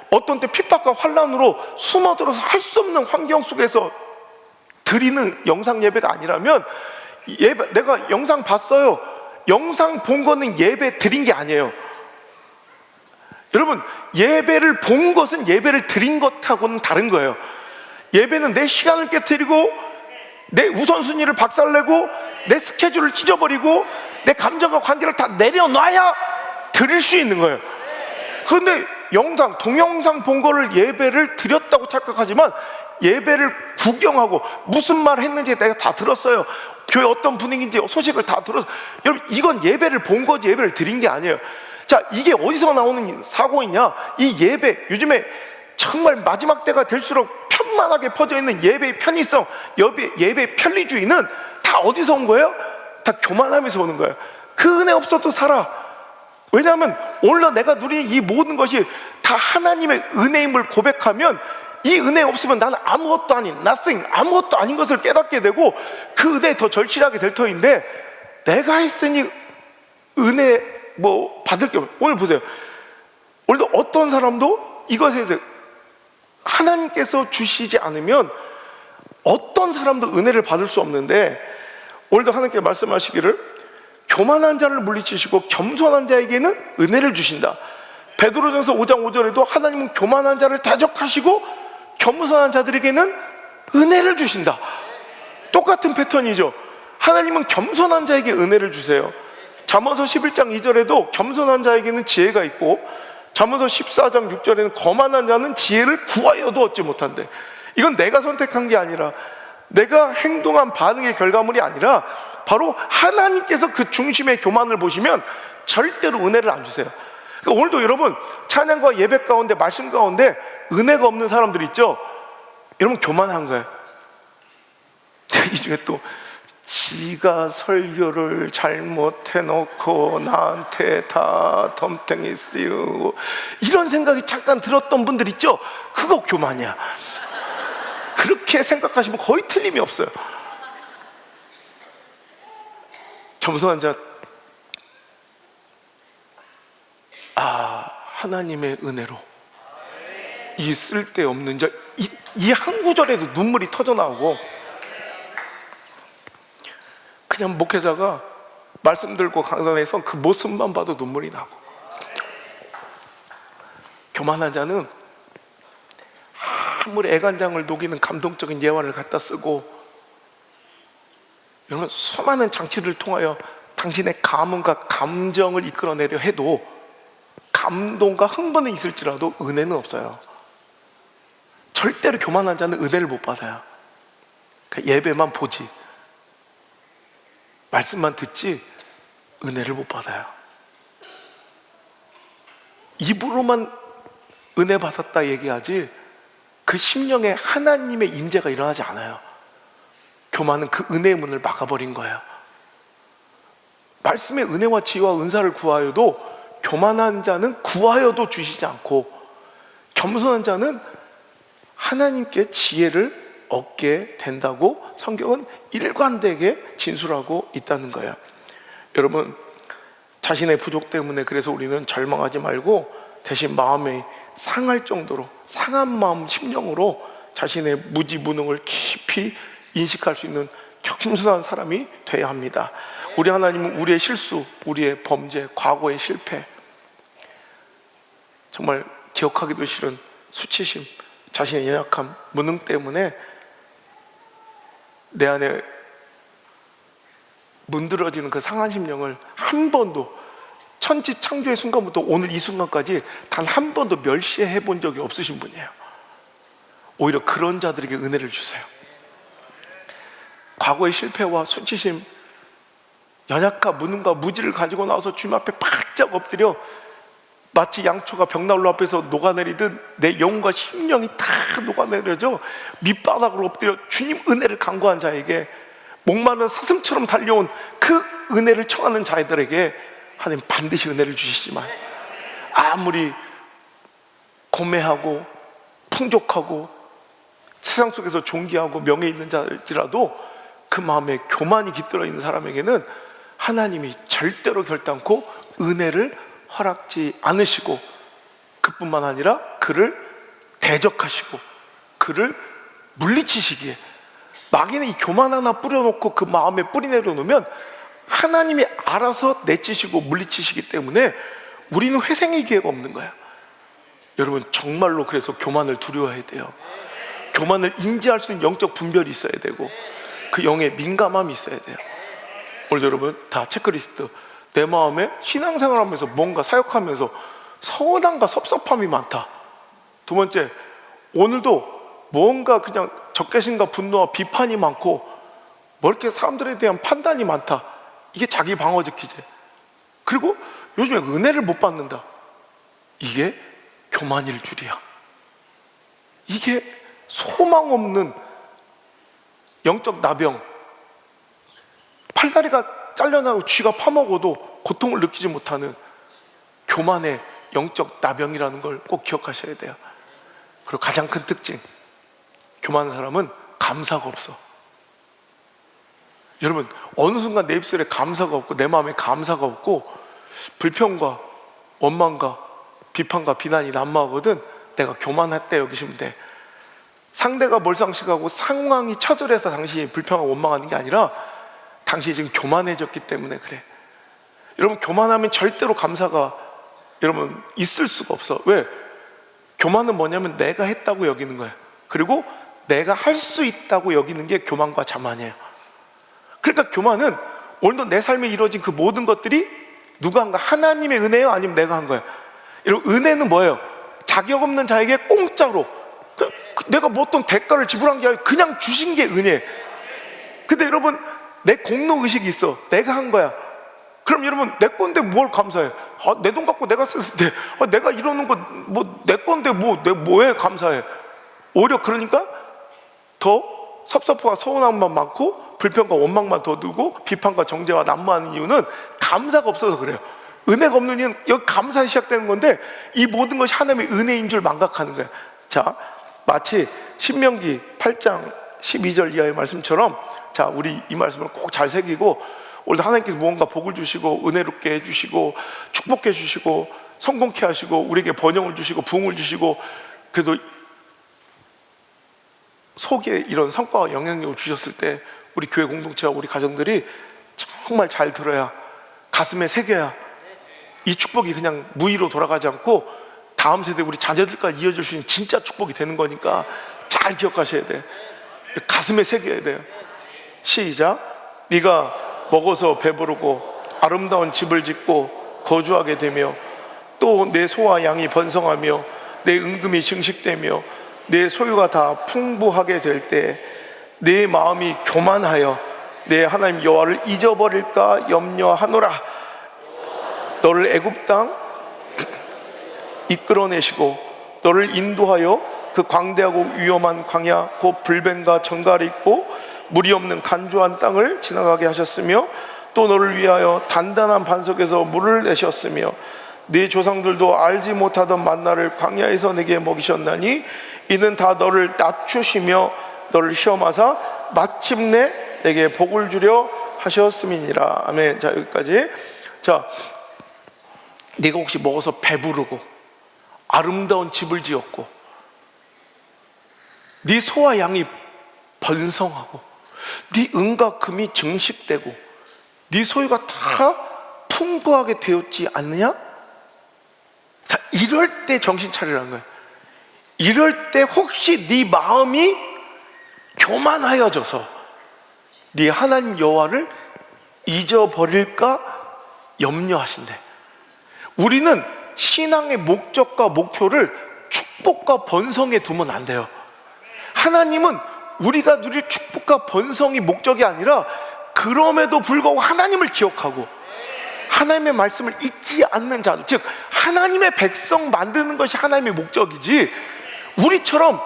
어떤 때 핍박과 환난으로 숨어들어서 할 수 없는 환경 속에서 드리는 영상 예배가 아니라면, 예배, 내가 영상 봤어요. 영상 본 거는 예배 드린 게 아니에요. 여러분, 예배를 본 것은 예배를 드린 것하고는 다른 거예요. 예배는 내 시간을 깨트리고 내 우선순위를 박살내고 내 스케줄을 찢어버리고 내 감정과 관계를 다 내려놔야 드릴 수 있는 거예요. 그런데 동영상 본 거를 예배를 드렸다고 착각하지만, 예배를 구경하고 무슨 말 했는지 내가 다 들었어요. 교회 어떤 분위기인지 소식을 다 들었어요. 여러분, 이건 예배를 본 거지 예배를 드린 게 아니에요. 자, 이게 어디서 나오는 사고이냐? 이 예배, 요즘에 정말 마지막 때가 될수록 편만하게 퍼져 있는 예배의 편의성, 예배의 편리주의는 다 어디서 온 거예요? 다 교만함에서 오는 거예요. 그 은혜 없어도 살아. 왜냐하면 오늘 내가 누리는 이 모든 것이 다 하나님의 은혜임을 고백하면, 이 은혜 없으면 나는 아무것도 아닌 nothing, 아무것도 아닌 것을 깨닫게 되고 그 은혜에 더 절실하게 될 터인데, 내가 했으니 은혜 뭐 받을 게 없어요. 오늘 보세요. 오늘도 어떤 사람도 이것에 대해서 하나님께서 주시지 않으면 어떤 사람도 은혜를 받을 수 없는데, 오늘도 하나님께 말씀하시기를 교만한 자를 물리치시고 겸손한 자에게는 은혜를 주신다. 베드로전서 5장 5절에도 하나님은 교만한 자를 대적하시고 겸손한 자들에게는 은혜를 주신다. 똑같은 패턴이죠. 하나님은 겸손한 자에게 은혜를 주세요. 잠언서 11장 2절에도 겸손한 자에게는 지혜가 있고, 잠언서 14장 6절에는 거만한 자는 지혜를 구하여도 얻지 못한대. 이건 내가 선택한 게 아니라, 내가 행동한 반응의 결과물이 아니라 바로 하나님께서 그 중심의 교만을 보시면 절대로 은혜를 안 주세요. 그러니까 오늘도 여러분, 찬양과 예배 가운데, 말씀 가운데 은혜가 없는 사람들 있죠? 여러분, 교만한 거예요. 이 중에 또 지가 설교를 잘못해놓고 나한테 다 덤탱이 씌우고, 이런 생각이 잠깐 들었던 분들 있죠? 그거 교만이야. 그렇게 생각하시면 거의 틀림이 없어요. 겸손한 자, 하나님의 은혜로 이 쓸데없는 자, 이 한 구절에도 눈물이 터져 나오고, 그냥 목회자가 말씀 들고 강단에서 그 모습만 봐도 눈물이 나고. 교만한 자는 아무리 애간장을 녹이는 감동적인 예화를 갖다 쓰고, 여러분, 수많은 장치를 통하여 당신의 감흥과 감정을 이끌어내려 해도 감동과 흥분은 있을지라도 은혜는 없어요. 절대로 교만한 자는 은혜를 못 받아요. 그러니까 예배만 보지, 말씀만 듣지 은혜를 못 받아요. 입으로만 은혜 받았다 얘기하지 그 심령에 하나님의 임재가 일어나지 않아요. 교만은 그 은혜의 문을 막아버린 거예요. 말씀의 은혜와 지혜와 은사를 구하여도 교만한 자는 구하여도 주시지 않고 겸손한 자는 하나님께 지혜를 얻게 된다고 성경은 일관되게 진술하고 있다는 거예요. 여러분, 자신의 부족 때문에 그래서 우리는 절망하지 말고 대신 마음이 상할 정도로 상한 마음 심령으로 자신의 무지무능을 깊이 인식할 수 있는 겸손한 사람이 돼야 합니다. 우리 하나님은 우리의 실수, 우리의 범죄, 과거의 실패, 정말 기억하기도 싫은 수치심, 자신의 연약함, 무능 때문에 내 안에 문드러지는 그 상한 심령을 한 번도 천지 창조의 순간부터 오늘 이 순간까지 단 한 번도 멸시해 본 적이 없으신 분이에요. 오히려 그런 자들에게 은혜를 주세요. 과거의 실패와 수치심, 연약함, 무능과 무지를 가지고 나와서 주님 앞에 바짝 엎드려 마치 양초가 벽난로 앞에서 녹아내리듯 내 영과 심령이 다 녹아내려져 밑바닥으로 엎드려 주님 은혜를 간구한 자에게, 목마른 사슴처럼 달려온 그 은혜를 청하는 자들에게 하나님 반드시 은혜를 주시지만, 아무리 고매하고 풍족하고 세상 속에서 존귀하고 명예 있는 자일지라도 그 마음에 교만이 깃들어 있는 사람에게는 하나님이 절대로 결단코 은혜를 허락지 않으시고, 그뿐만 아니라 그를 대적하시고 그를 물리치시기에, 마귀는 이 교만 하나 뿌려놓고 그 마음에 뿌리 내려놓으면 하나님이 알아서 내치시고 물리치시기 때문에 우리는 회생의 기회가 없는 거야. 여러분, 정말로 그래서 교만을 두려워해야 돼요. 교만을 인지할 수 있는 영적 분별이 있어야 되고 그 영의 민감함이 있어야 돼요. 오늘 여러분 다 체크리스트. 내 마음에 신앙생활하면서 뭔가 사역하면서 서운함과 섭섭함이 많다. 두 번째, 오늘도 뭔가 그냥 적개심과 분노와 비판이 많고 뭐 이렇게 사람들에 대한 판단이 많다. 이게 자기 방어적 기제. 그리고 요즘에 은혜를 못 받는다. 이게 교만일 줄이야. 이게 소망 없는 영적 나병, 팔다리가 잘려나고 쥐가 파먹어도 고통을 느끼지 못하는 교만의 영적 나병이라는 걸 꼭 기억하셔야 돼요. 그리고 가장 큰 특징, 교만한 사람은 감사가 없어. 여러분, 어느 순간 내 입술에 감사가 없고 내 마음에 감사가 없고 불평과 원망과 비판과 비난이 난무하거든, 내가 교만했다 여기시면 돼. 상대가 몰상식하고 상황이 처절해서 당신이 불평하고 원망하는 게 아니라 당신이 지금 교만해졌기 때문에 그래. 여러분, 교만하면 절대로 감사가 여러분 있을 수가 없어. 왜? 교만은 뭐냐면 내가 했다고 여기는 거야. 그리고 내가 할 수 있다고 여기는 게 교만과 자만이에요. 그러니까 교만은 오늘도 내 삶에 이루어진 그 모든 것들이 누가 한 거야? 하나님의 은혜예요? 아니면 내가 한 거야? 여러분, 은혜는 뭐예요? 자격 없는 자에게 공짜로 내가 뭐 어떤 대가를 지불한 게 아니라 그냥 주신 게 은혜예요. 근데 여러분, 내 공로의식이 있어. 내가 한 거야. 그럼 여러분, 내 건데 뭘 감사해? 내 돈 갖고 내가 썼을 때 내가 이러는 거 뭐 내 건데 내 뭐에 감사해? 오히려 그러니까 더 섭섭과 서운함만 많고 불평과 원망만 더 들고 비판과 정죄와 난무하는 이유는 감사가 없어서 그래요. 은혜가 없는 이유는 여기 감사에 시작되는 건데 이 모든 것이 하나님의 은혜인 줄 망각하는 거예요. 자, 마치 신명기 8장 12절 이하의 말씀처럼, 자, 우리 이 말씀을 꼭 잘 새기고 오늘 하나님께서 무언가 복을 주시고 은혜롭게 해주시고 축복해 주시고 성공케 하시고 우리에게 번영을 주시고 부흥을 주시고 그래도 속에 이런 성과와 영향력을 주셨을 때 우리 교회 공동체와 우리 가정들이 정말 잘 들어야, 가슴에 새겨야 이 축복이 그냥 무의로 돌아가지 않고 다음 세대 우리 자녀들까지 이어질 수 있는 진짜 축복이 되는 거니까 잘 기억하셔야 돼. 가슴에 새겨야 돼요. 시작. 네가 먹어서 배부르고 아름다운 집을 짓고 거주하게 되며 또 내 소와 양이 번성하며 내 은금이 증식되며 내 소유가 다 풍부하게 될 때 내 마음이 교만하여 내 하나님 여호와를 잊어버릴까 염려하노라. 너를 애굽 땅 이끌어내시고 너를 인도하여 그 광대하고 위험한 광야 곧 불뱀과 정갈이 있고 물이 없는 간조한 땅을 지나가게 하셨으며 또 너를 위하여 단단한 반석에서 물을 내셨으며 네 조상들도 알지 못하던 만나를 광야에서 내게 먹이셨나니 이는 다 너를 낮추시며 너를 시험하사 마침내 내게 복을 주려 하셨음이니라. 아멘. 자, 여기까지. 자, 네가 혹시 먹어서 배부르고 아름다운 집을 지었고 네 소와 양이 번성하고 네 은과 금이 증식되고 네 소유가 다 풍부하게 되었지 않느냐? 자, 이럴 때 정신 차리라는 거예요. 이럴 때 혹시 네 마음이 교만하여져서 네 하나님 여호와를 잊어버릴까 염려하신대. 우리는 신앙의 목적과 목표를 축복과 번성에 두면 안 돼요. 하나님은 우리가 누릴 축복과 번성이 목적이 아니라 그럼에도 불구하고 하나님을 기억하고 하나님의 말씀을 잊지 않는 자들, 즉 하나님의 백성 만드는 것이 하나님의 목적이지 우리처럼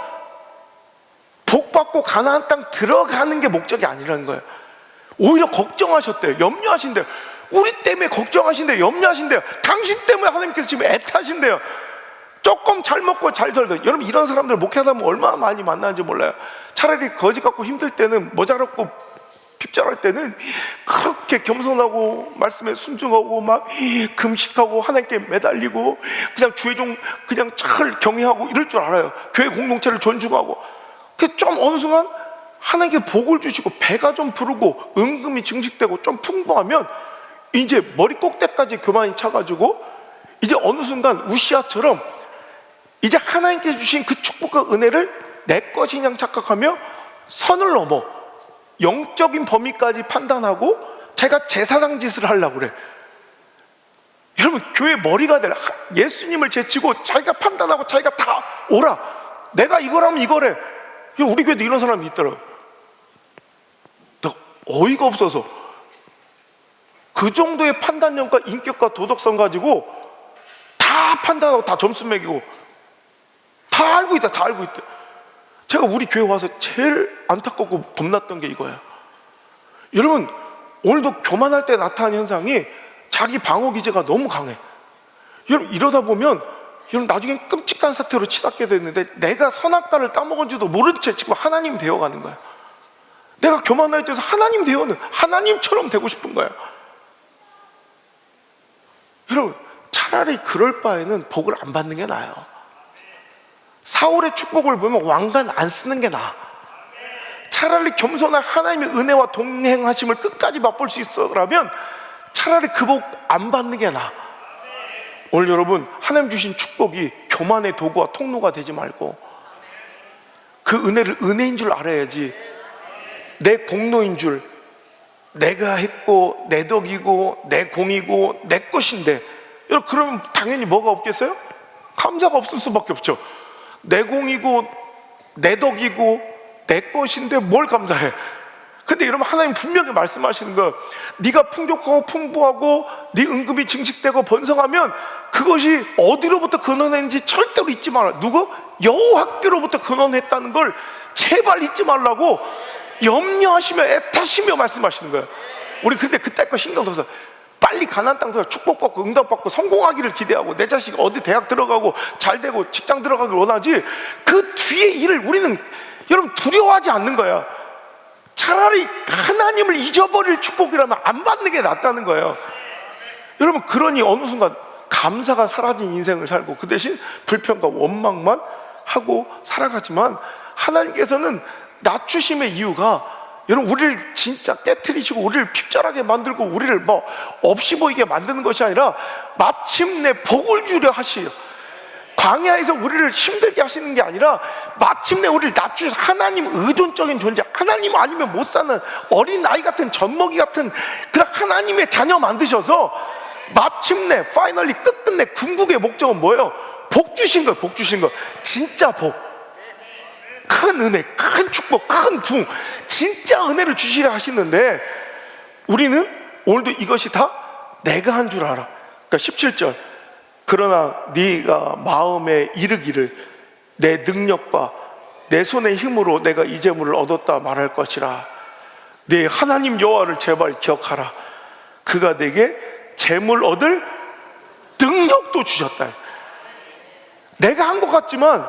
복받고 가나안 땅 들어가는 게 목적이 아니라는 거예요. 오히려 걱정하셨대요. 염려하신대요. 우리 때문에 걱정하신대요. 염려하신대요. 당신 때문에 하나님께서 지금 애타신대요. 조금 잘 먹고 잘 살다. 여러분, 이런 사람들 목회하다 보면 얼마나 많이 만나는지 몰라요. 차라리 거지 갖고 힘들 때는, 모자랐고 핍절할 때는 그렇게 겸손하고 말씀에 순종하고 막 금식하고 하나님께 매달리고 그냥 주의 종 그냥 잘 경외하고 이럴 줄 알아요. 교회 공동체를 존중하고. 좀 어느 순간 하나님께 복을 주시고 배가 좀 부르고 은금이 증식되고 좀 풍부하면 이제 머리 꼭대까지 교만이 차가지고 이제 어느 순간 우시아처럼 이제 하나님께서 주신 그 축복과 은혜를 내 것이냐 착각하며 선을 넘어 영적인 범위까지 판단하고 자기가 제사장 짓을 하려고 그래. 여러분, 교회 머리가 될 예수님을 제치고 자기가 판단하고 자기가 다 오라, 내가 이거라면 이거래. 우리 교회도 이런 사람이 있더라고요. 어이가 없어서 그 정도의 판단력과 인격과 도덕성 가지고 다 판단하고 다 점수 매기고 다 알고 있다, 다 알고 있다. 제가 우리 교회 와서 제일 안타깝고 겁났던 게 이거예요. 여러분, 오늘도 교만할 때 나타나는 현상이 자기 방어 기제가 너무 강해. 여러분, 이러다 보면 여러분 나중에 끔찍한 사태로 치닫게 됐는데 내가 선악과를 따먹은지도 모른 채 지금 하나님 되어가는 거야. 내가 교만할 때서 하나님 되어는 하나님처럼 되고 싶은 거야. 여러분, 차라리 그럴 바에는 복을 안 받는 게 나아요. 사울의 축복을 보면 왕관 안 쓰는 게 나아. 차라리 겸손한 하나님의 은혜와 동행하심을 끝까지 맛볼 수 있어라면 차라리 그 복 안 받는 게 나아. 오늘 여러분, 하나님 주신 축복이 교만의 도구와 통로가 되지 말고 그 은혜를 은혜인 줄 알아야지 내 공로인 줄, 내가 했고 내 덕이고 내 공이고 내 것인데, 여러분 그러면 당연히 뭐가 없겠어요? 감사가 없을 수밖에 없죠. 내 공이고 내 덕이고 내 것인데 뭘 감사해? 근데 여러분, 하나님 분명히 말씀하시는 거, 네가 풍족하고 풍부하고 네 은금이 증식되고 번성하면 그것이 어디로부터 근원했는지 절대로 잊지 마라. 누구? 여호와께로부터 근원했다는 걸 제발 잊지 말라고 염려하시며 애타시며 말씀하시는 거예요. 우리 근데 그때 거 신경 써서 빨리 가나안 땅에서 축복받고 응답받고 성공하기를 기대하고 내 자식 어디 대학 들어가고 잘 되고 직장 들어가길 원하지, 그 뒤에 일을 우리는 여러분 두려워하지 않는 거야. 차라리 하나님을 잊어버릴 축복이라면 안 받는 게 낫다는 거예요. 여러분, 그러니 어느 순간 감사가 사라진 인생을 살고 그 대신 불평과 원망만 하고 살아가지만, 하나님께서는 낮추심의 이유가 여러분 우리를 진짜 깨트리시고 우리를 핍절하게 만들고 우리를 뭐 없이 보이게 만드는 것이 아니라 마침내 복을 주려 하시요. 광야에서 우리를 힘들게 하시는 게 아니라 마침내 우리를 낮추셔서 하나님 의존적인 존재, 하나님 아니면 못 사는 어린 아이 같은 젖먹이 같은 그런 하나님의 자녀 만드셔서 마침내 파이널리 끝끝내 궁극의 목적은 뭐예요? 복 주신 거예요. 복 주신 거. 진짜 복, 큰 은혜, 큰 축복, 큰 부흥, 진짜 은혜를 주시려 하시는데 우리는 오늘도 이것이 다 내가 한 줄 알아. 그러니까 17절, 그러나 네가 마음에 이르기를 내 능력과 내 손의 힘으로 내가 이 재물을 얻었다 말할 것이라. 네 하나님 여호와를 제발 기억하라. 그가 내게 재물 얻을 능력도 주셨다. 내가 한 것 같지만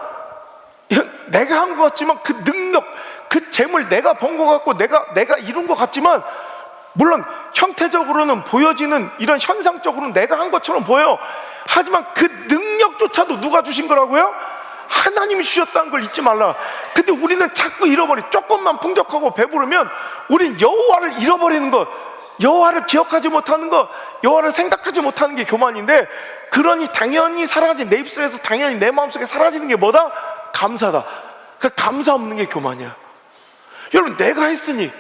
그 능력, 그 재물 내가 번 것 같고 내가 이룬 것 같지만, 물론 형태적으로는 보여지는 이런 현상적으로는 내가 한 것처럼 보여. 하지만 그 능력조차도 누가 주신 거라고요? 하나님이 주셨다는 걸 잊지 말라. 근데 우리는 자꾸 조금만 풍족하고 배부르면 우린 여호와를 잃어버리는 것, 여호와를 기억하지 못하는 것, 여호와를 생각하지 못하는 게 교만인데, 그러니 당연히 내 입술에서 당연히 내 마음속에 사라지는 게 뭐다? 감사다. 그 감사 없는 게 교만이야. 여러분, 내가 했으니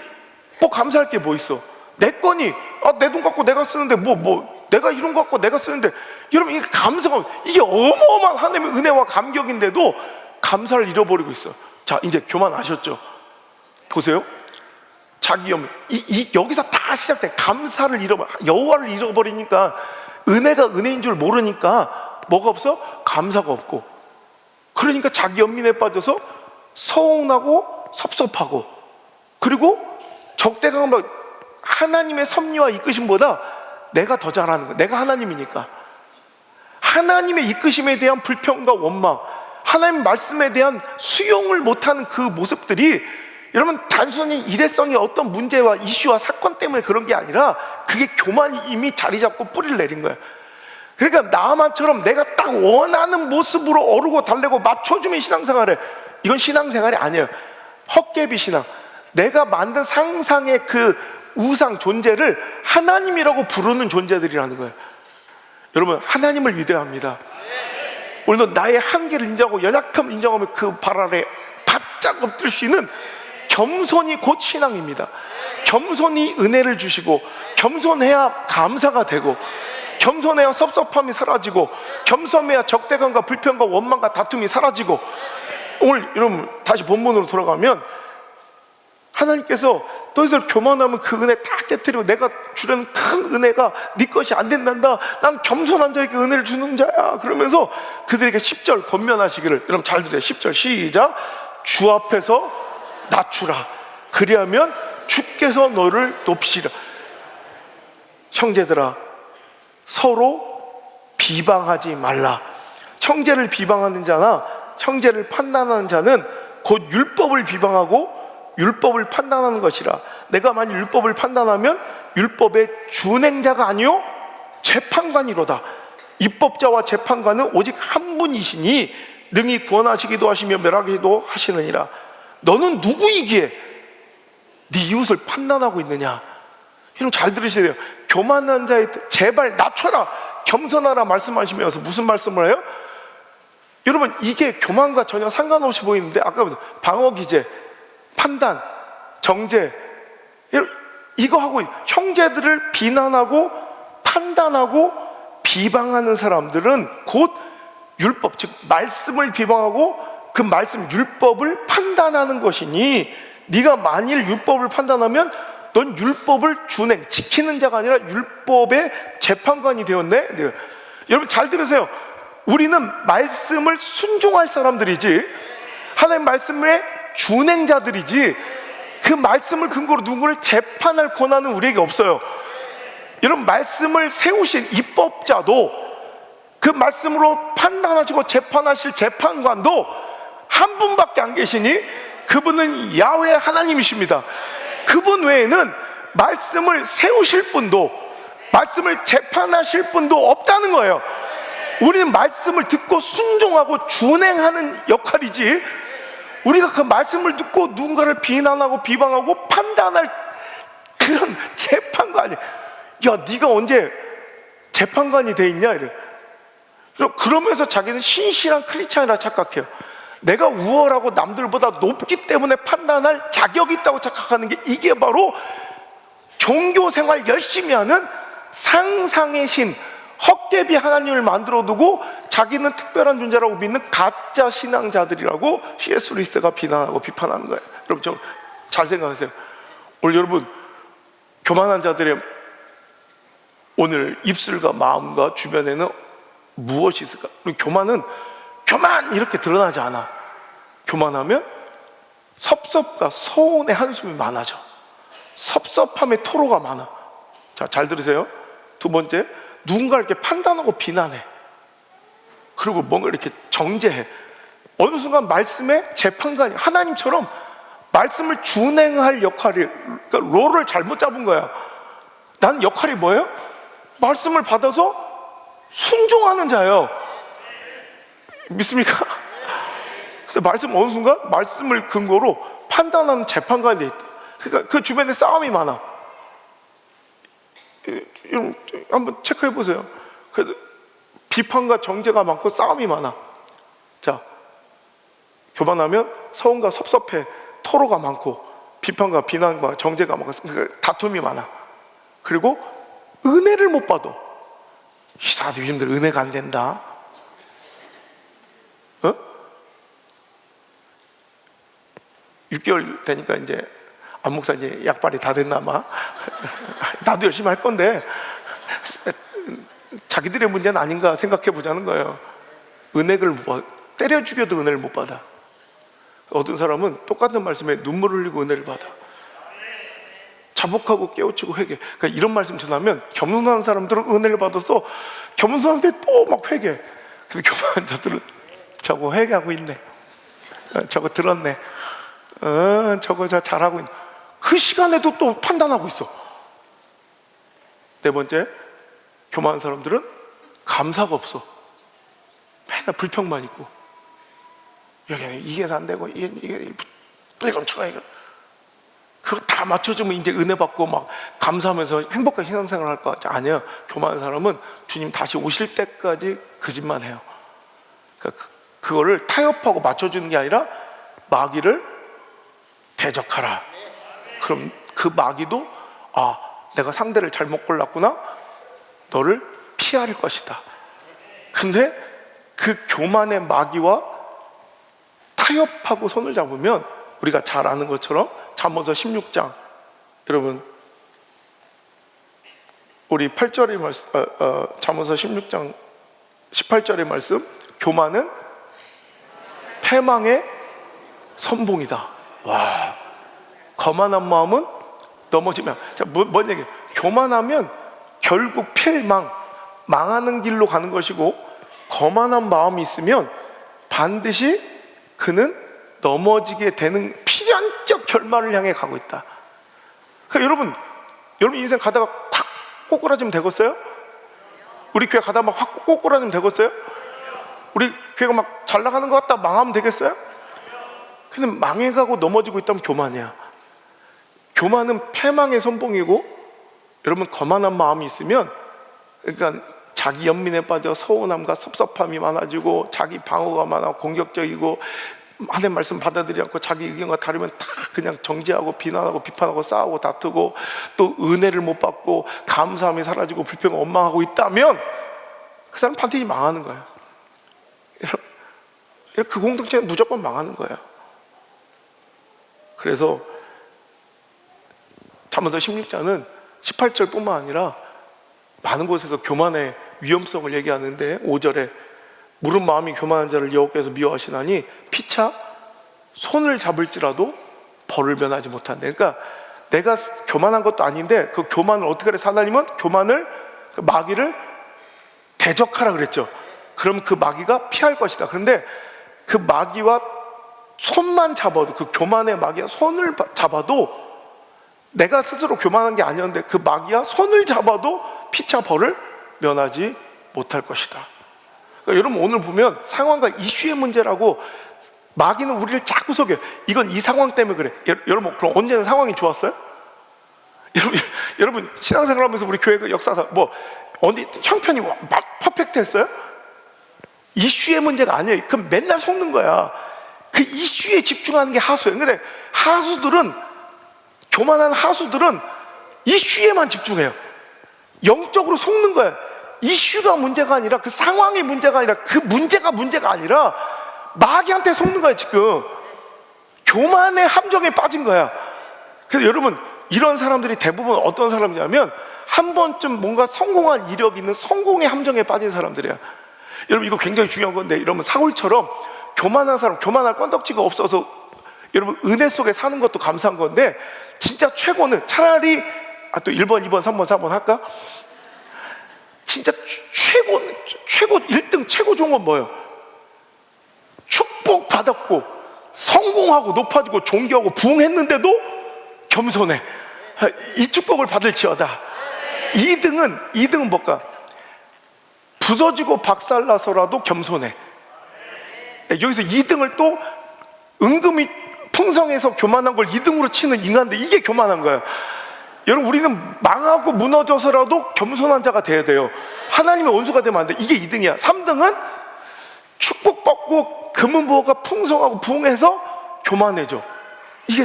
뭐 감사할 게 뭐 있어? 내 거니, 내 돈 갖고 내가 쓰는데 내가 이런 거 갖고 내가 쓰는데, 여러분, 이게 감사가, 이게 어마어마한 하나님의 은혜와 감격인데도 감사를 잃어버리고 있어. 자, 이제 교만하셨죠? 보세요. 자기 염려, 여기서 다 시작돼. 감사를 여호와를 잃어버리니까, 은혜가 은혜인 줄 모르니까 뭐가 없어? 감사가 없고, 그러니까 자기 연민에 빠져서 서운하고 섭섭하고, 그리고 적대감은 하나님의 섭리와 이끄심보다 내가 더 잘하는 거야. 내가 하나님이니까. 하나님의 이끄심에 대한 불평과 원망, 하나님 말씀에 대한 수용을 못하는 그 모습들이, 여러분, 단순히 일회성의 어떤 문제와 이슈와 사건 때문에 그런 게 아니라 그게 교만이 이미 자리 잡고 뿌리를 내린 거야. 그러니까 나만처럼 내가 딱 원하는 모습으로 어르고 달래고 맞춰주면 신앙생활을 해. 이건 신앙생활이 아니에요. 헛개비 신앙. 내가 만든 상상의 그 우상 존재를 하나님이라고 부르는 존재들이라는 거예요. 여러분, 하나님을 믿어야 합니다. 오늘도 나의 한계를 인정하고 연약함을 인정하며 그 발 아래 바짝 엎드릴 수 있는 겸손이 곧 신앙입니다. 겸손히 은혜를 주시고, 겸손해야 감사가 되고, 겸손해야 섭섭함이 사라지고, 겸손해야 적대감과 불평과 원망과 다툼이 사라지고. 오늘 여러분 다시 본문으로 돌아가면, 하나님께서 너희들 교만하면 그 은혜 다 깨뜨리고 내가 주려는 큰 은혜가 네 것이 안 된단다. 난 겸손한 자에게 은혜를 주는 자야. 그러면서 그들에게 10절 권면하시기를. 여러분 잘 들으세요. 10절 시작. 주 앞에서 낮추라. 그리하면 주께서 너를 높이시라. 형제들아, 서로 비방하지 말라. 형제를 비방하는 자나 형제를 판단하는 자는 곧 율법을 비방하고 율법을 판단하는 것이라. 내가 만일 율법을 판단하면 율법의 준행자가 아니요 재판관이로다. 입법자와 재판관은 오직 한 분이시니 능히 구원하시기도 하시며 멸하기도 하시느니라. 너는 누구이기에 네 이웃을 판단하고 있느냐? 여러분 잘 들으셔야 돼요. 교만한 자의 제발 낮춰라, 겸손하라 말씀하시면서 무슨 말씀을 해요? 여러분, 이게 교만과 전혀 상관없이 보이는데, 아까부터 방어 기제, 판단, 정죄, 이거 하고 형제들을 비난하고 판단하고 비방하는 사람들은 곧 율법, 즉 말씀을 비방하고 그 말씀 율법을 판단하는 것이니, 네가 만일 율법을 판단하면 넌 율법을 준행, 지키는 자가 아니라 율법의 재판관이 되었네. 네. 여러분 잘 들으세요. 우리는 말씀을 순종할 사람들이지, 하나님 말씀의 준행자들이지, 그 말씀을 근거로 누구를 재판할 권한은 우리에게 없어요. 여러분, 말씀을 세우신 입법자도, 그 말씀으로 판단하시고 재판하실 재판관도 한 분밖에 안 계시니 그분은 야훼 하나님이십니다. 그분 외에는 말씀을 세우실 분도 말씀을 재판하실 분도 없다는 거예요. 우리는 말씀을 듣고 순종하고 준행하는 역할이지, 우리가 그 말씀을 듣고 누군가를 비난하고 비방하고 판단할 그런 재판관이, 야 네가 언제 재판관이 돼 있냐 이래. 그러면서 자기는 신실한 크리스찬이라 착각해요. 내가 우월하고 남들보다 높기 때문에 판단할 자격이 있다고 착각하는 게, 이게 바로 종교 생활 열심히 하는 상상의 신, 헛개비 하나님을 만들어 두고 자기는 특별한 존재라고 믿는 가짜 신앙자들이라고 C.S. 루이스가 비난하고 비판하는 거예요. 여러분 좀 잘 생각하세요. 오늘 여러분, 교만한 자들의 오늘 입술과 마음과 주변에는 무엇이 있을까? 우리 교만은 교만 이렇게 드러나지 않아. 교만하면 섭섭과 서운의 한숨이 많아져. 섭섭함의 토로가 많아. 자, 잘 들으세요. 두 번째, 누군가를 이렇게 판단하고 비난해. 그리고 뭔가 이렇게 정죄해. 어느 순간 말씀의 재판관이 하나님처럼 말씀을 준행할 역할이, 그러니까 롤을 잘못 잡은 거야. 난 역할이 뭐예요? 말씀을 받아서 순종하는 자예요. 믿습니까? 근데 말씀 어느 순간 말씀을 근거로 판단하는 재판관이 돼 있다. 그러니까 그 주변에 싸움이 많아. 여러분 한번 체크해 보세요. 비판과 정죄가 많고 싸움이 많아. 자, 교만하면 서운과 섭섭해, 토로가 많고 비판과 비난과 정죄가 많고 그러니까 다툼이 많아. 그리고 은혜를 못 받아. 이 사도님들 은혜가 안 된다. 어? 6개월 되니까 이제 안 목사 이제 약발이 다 됐나 봐. 나도 열심히 할 건데 자기들의 문제는 아닌가 생각해 보자는 거예요. 은혜를 못 받아. 때려 죽여도 은혜를 못 받아. 어떤 사람은 똑같은 말씀에 눈물을 흘리고 은혜를 받아. 자복하고 깨우치고 회개. 그러니까 이런 말씀 전하면 겸손한 사람들은 은혜를 받아서 겸손한데 또 막 회개. 그래서 교만한 자들은 저거 회개하고 있네. 저거 들었네. 저거 잘하고 있네. 그 시간에도 또 판단하고 있어. 네 번째, 교만한 사람들은 감사가 없어. 맨날 불평만 있고, 여기는 이게 안 되고 이게 그거 다 맞춰주면 이제 은혜 받고 막 감사하면서 행복한 신앙생활 할 것 같지? 아니야. 교만한 사람은 주님 다시 오실 때까지 그 짓만 해요. 그러니까 그거를 타협하고 맞춰주는 게 아니라 마귀를 대적하라. 그럼 그 마귀도 내가 상대를 잘못 골랐구나, 너를 피할 것이다. 근데 그 교만의 마귀와 타협하고 손을 잡으면 우리가 잘 아는 것처럼 잠언서 16장, 여러분 우리 8절의 말씀, 잠언서 16장 18절의 말씀, 교만은 패망의 선봉이다. 와, 거만한 마음은 넘어지면, 자, 뭔 얘기예요? 교만하면 결국 필망, 망하는 길로 가는 것이고, 거만한 마음이 있으면 반드시 그는 넘어지게 되는 필연적 결말을 향해 가고 있다. 그러니까 여러분 인생 가다가 확 꼬꾸라지면 되겠어요? 우리 교회 가다가 막 확 꼬꾸라지면 되겠어요? 우리 교회가 막 잘 나가는 것 같다 망하면 되겠어요? 근데 망해가고 넘어지고 있다면 교만이야. 교만은 패망의 선봉이고, 여러분 거만한 마음이 있으면, 그러니까 자기 연민에 빠져 서운함과 섭섭함이 많아지고, 자기 방어가 많아 공격적이고, 하나님 말씀 받아들이지 않고 자기 의견과 다르면 다 그냥 정죄하고 비난하고 비판하고 싸우고 다투고, 또 은혜를 못 받고 감사함이 사라지고 불평을 원망하고 있다면 그 사람 반드시 망하는 거예요. 그 공동체는 무조건 망하는 거예요. 그래서 잠언서 16장은 18절뿐만 아니라 많은 곳에서 교만의 위험성을 얘기하는데, 5절에 무릇 마음이 교만한 자를 여호와께서 미워하시나니 피차 손을 잡을지라도 벌을 면하지 못한대. 그러니까 내가 교만한 것도 아닌데 그 교만을 어떻게 그래? 하나님은 교만을, 그 마귀를 대적하라 그랬죠. 그럼 그 마귀가 피할 것이다. 그런데 그 마귀와 손만 잡아도, 그 교만의 마귀와 손을 잡아도, 내가 스스로 교만한 게 아니었는데 그 마귀와 손을 잡아도 피차 벌을 면하지 못할 것이다. 그러니까 여러분 오늘 보면 상황과 이슈의 문제라고 마귀는 우리를 자꾸 속여요. 이건 이 상황 때문에 그래. 여러분 그럼 언제는 상황이 좋았어요? 여러분 신앙생활하면서 우리 교회 그 역사상 뭐 어디 형편이 퍼펙트했어요? 이슈의 문제가 아니에요. 그럼 맨날 속는 거야. 그 이슈에 집중하는 게 하수예요. 근데 하수들은, 교만한 하수들은 이슈에만 집중해요. 영적으로 속는 거예요. 이슈가 문제가 아니라, 그 상황이 문제가 아니라, 그 문제가 아니라 마귀한테 속는 거예요. 지금 교만의 함정에 빠진 거야. 그래서 여러분 이런 사람들이 대부분 어떤 사람이냐면 한 번쯤 뭔가 성공한 이력이 있는 성공의 함정에 빠진 사람들이야. 여러분 이거 굉장히 중요한 건데, 여러분 사울처럼 교만한 사람, 교만할 건덕지가 없어서 여러분 은혜 속에 사는 것도 감사한 건데, 진짜 최고는 차라리 또 1번, 2번, 3번, 4번 할까? 진짜 최고 1등 최고 좋은 건 뭐예요? 축복받았고 성공하고 높아지고 존귀하고 부흥했는데도 겸손해. 이 축복을 받을지어다. 2등은 뭘까? 부서지고 박살나서라도 겸손해. 여기서 2등을 또 은금이 풍성해서 교만한 걸 2등으로 치는 인간들, 이게 교만한 거예요. 여러분 우리는 망하고 무너져서라도 겸손한 자가 돼야 돼요. 하나님의 원수가 되면 안 돼. 이게 2등이야 3등은 축복받고 금은보화가 풍성하고 부흥해서 교만해져. 이게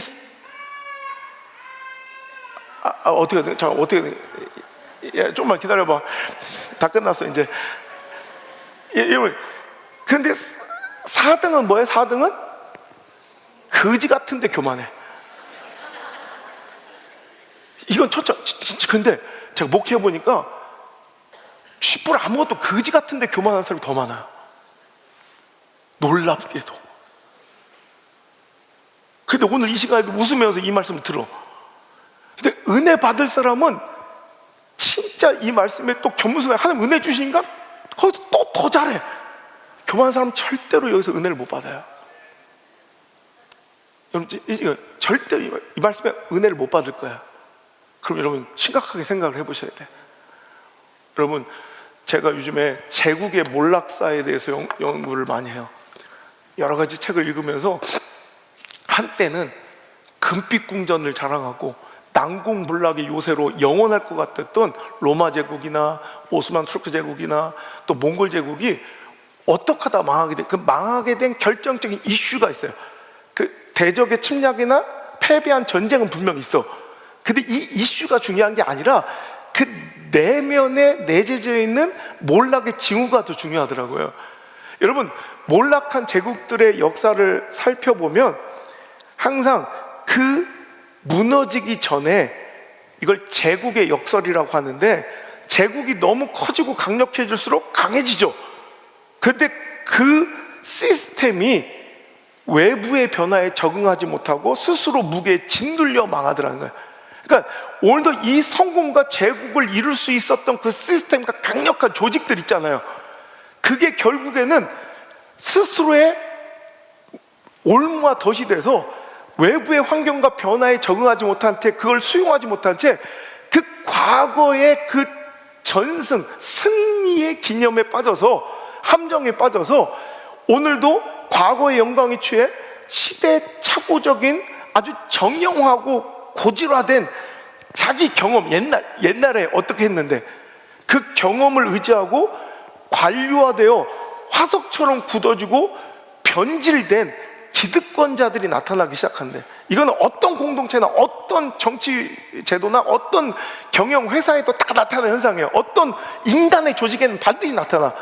어떻게 돼? 잠깐 어떻게 돼? 야, 좀만 기다려봐. 다 끝났어 이제. 여러분 근데 4등은 뭐예요? 4등은 거지 같은데 교만해. 이건 첫째. 근데 제가 목회해 보니까 쥐뿔 아무것도 거지 같은데 교만한 사람이 더 많아요. 놀랍게도. 근데 오늘 이 시간에도 웃으면서 이 말씀을 들어. 근데 은혜 받을 사람은 진짜 이 말씀에 또 겸손해. 하나님 은혜 주시니까 거기서 또 더 잘해. 교만한 사람은 절대로 여기서 은혜를 못 받아요. 여러분 절대로 이 말씀에 은혜를 못 받을 거야. 그럼 여러분 심각하게 생각을 해보셔야 돼. 여러분 제가 요즘에 제국의 몰락사에 대해서 연구를 많이 해요. 여러 가지 책을 읽으면서 한때는 금빛 궁전을 자랑하고 난공불락의 요새로 영원할 것 같았던 로마 제국이나 오스만 투르크 제국이나 또 몽골 제국이 어떻게 하다 망하게 된 결정적인 이슈가 있어요. 그 대적의 침략이나 패배한 전쟁은 분명히 있어. 근데 이 이슈가 중요한 게 아니라 그 내면에 내재되어 있는 몰락의 징후가 더 중요하더라고요. 여러분 몰락한 제국들의 역사를 살펴보면 항상 그 무너지기 전에, 이걸 제국의 역설이라고 하는데, 제국이 너무 커지고 강력해질수록 강해지죠. 그런데 그 시스템이 외부의 변화에 적응하지 못하고 스스로 무게에 짓눌려 망하더라는 거예요. 그러니까 오늘도 이 성공과 제국을 이룰 수 있었던 그 시스템과 강력한 조직들 있잖아요. 그게 결국에는 스스로의 올무와 덫이 돼서 외부의 환경과 변화에 적응하지 못한 채, 그걸 수용하지 못한 채 그 과거의 그 전승, 승리의 기념에 빠져서, 함정에 빠져서 오늘도 과거의 영광에 취해 시대착오적인 아주 정형화하고 고질화된 자기 경험, 옛날에 어떻게 했는데 그 경험을 의지하고 관료화되어 화석처럼 굳어지고 변질된 기득권자들이 나타나기 시작한대. 이건 어떤 공동체나 어떤 정치 제도나 어떤 경영 회사에도 다 나타나는 현상이에요. 어떤 인간의 조직에는 반드시 나타나.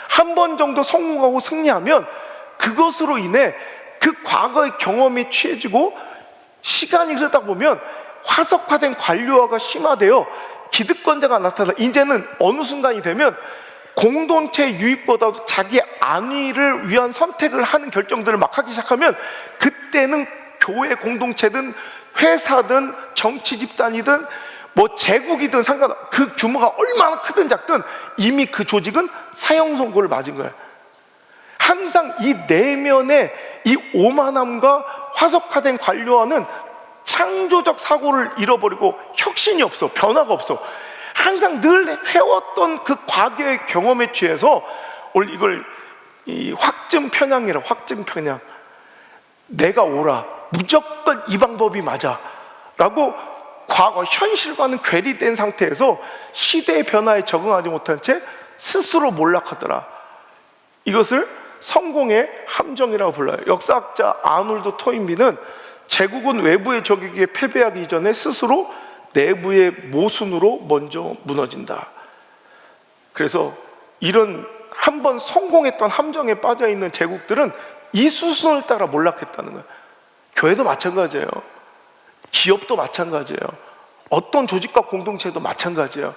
한 번 정도 성공하고 승리하면 그것으로 인해 그 과거의 경험이 취해지고 시간이 흐르다 보면 화석화된 관료화가 심화되어 기득권자가 나타나. 이제는 어느 순간이 되면 공동체 유익보다도 자기 안위를 위한 선택을 하는 결정들을 막 하기 시작하면, 그때는 교회 공동체든 회사든 정치 집단이든 뭐 제국이든 그 규모가 얼마나 크든 작든 이미 그 조직은 사형 선고를 맞은 거예요. 항상 이 내면의 이 오만함과 화석화된 관료와는 창조적 사고를 잃어버리고 혁신이 없어. 변화가 없어. 항상 늘 해왔던 그 과거의 경험에 취해서, 오늘 이걸 이 확증 편향이라. 확증 편향. 내가 옳아, 무조건 이 방법이 맞아 라고 과거 현실과는 괴리된 상태에서 시대의 변화에 적응하지 못한 채 스스로 몰락하더라. 이것을 성공의 함정이라고 불러요. 역사학자 아놀드 토인비는 제국은 외부의 적에게 패배하기 이전에 스스로 내부의 모순으로 먼저 무너진다. 그래서 이런 한번 성공했던 함정에 빠져있는 제국들은 이 수순을 따라 몰락했다는 거예요. 교회도 마찬가지예요. 기업도 마찬가지예요. 어떤 조직과 공동체도 마찬가지예요.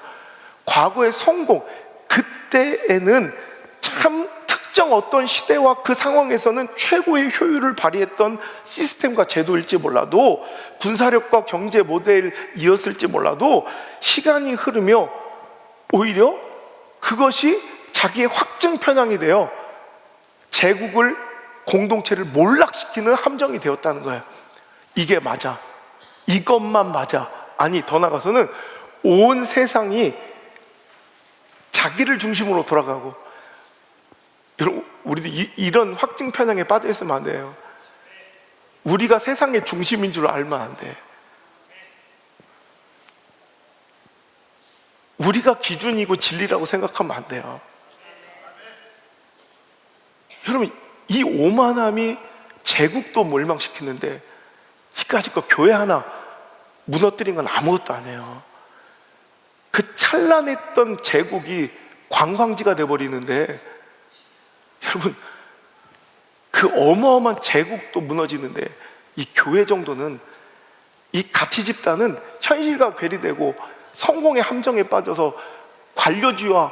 과거의 성공, 그때에는 참 특정 어떤 시대와 그 상황에서는 최고의 효율을 발휘했던 시스템과 제도일지 몰라도, 군사력과 경제 모델이었을지 몰라도, 시간이 흐르며 오히려 그것이 자기의 확증 편향이 되어 제국을, 공동체를 몰락시키는 함정이 되었다는 거예요. 이게 맞아, 이것만 맞아. 아니, 더 나아가서는 온 세상이 자기를 중심으로 돌아가고, 여러분, 우리도 이런 확증 편향에 빠져 있으면 안 돼요. 우리가 세상의 중심인 줄 알면 안 돼. 우리가 기준이고 진리라고 생각하면 안 돼요. 여러분, 이 오만함이 제국도 멸망시키는데 이까짓 거 교회 하나 무너뜨린 건 아무것도 아니에요. 그 찬란했던 제국이 관광지가 돼버리는데, 여러분, 그 어마어마한 제국도 무너지는데 이 교회 정도는, 이 가치 집단은 현실과 괴리되고 성공의 함정에 빠져서 관료주의와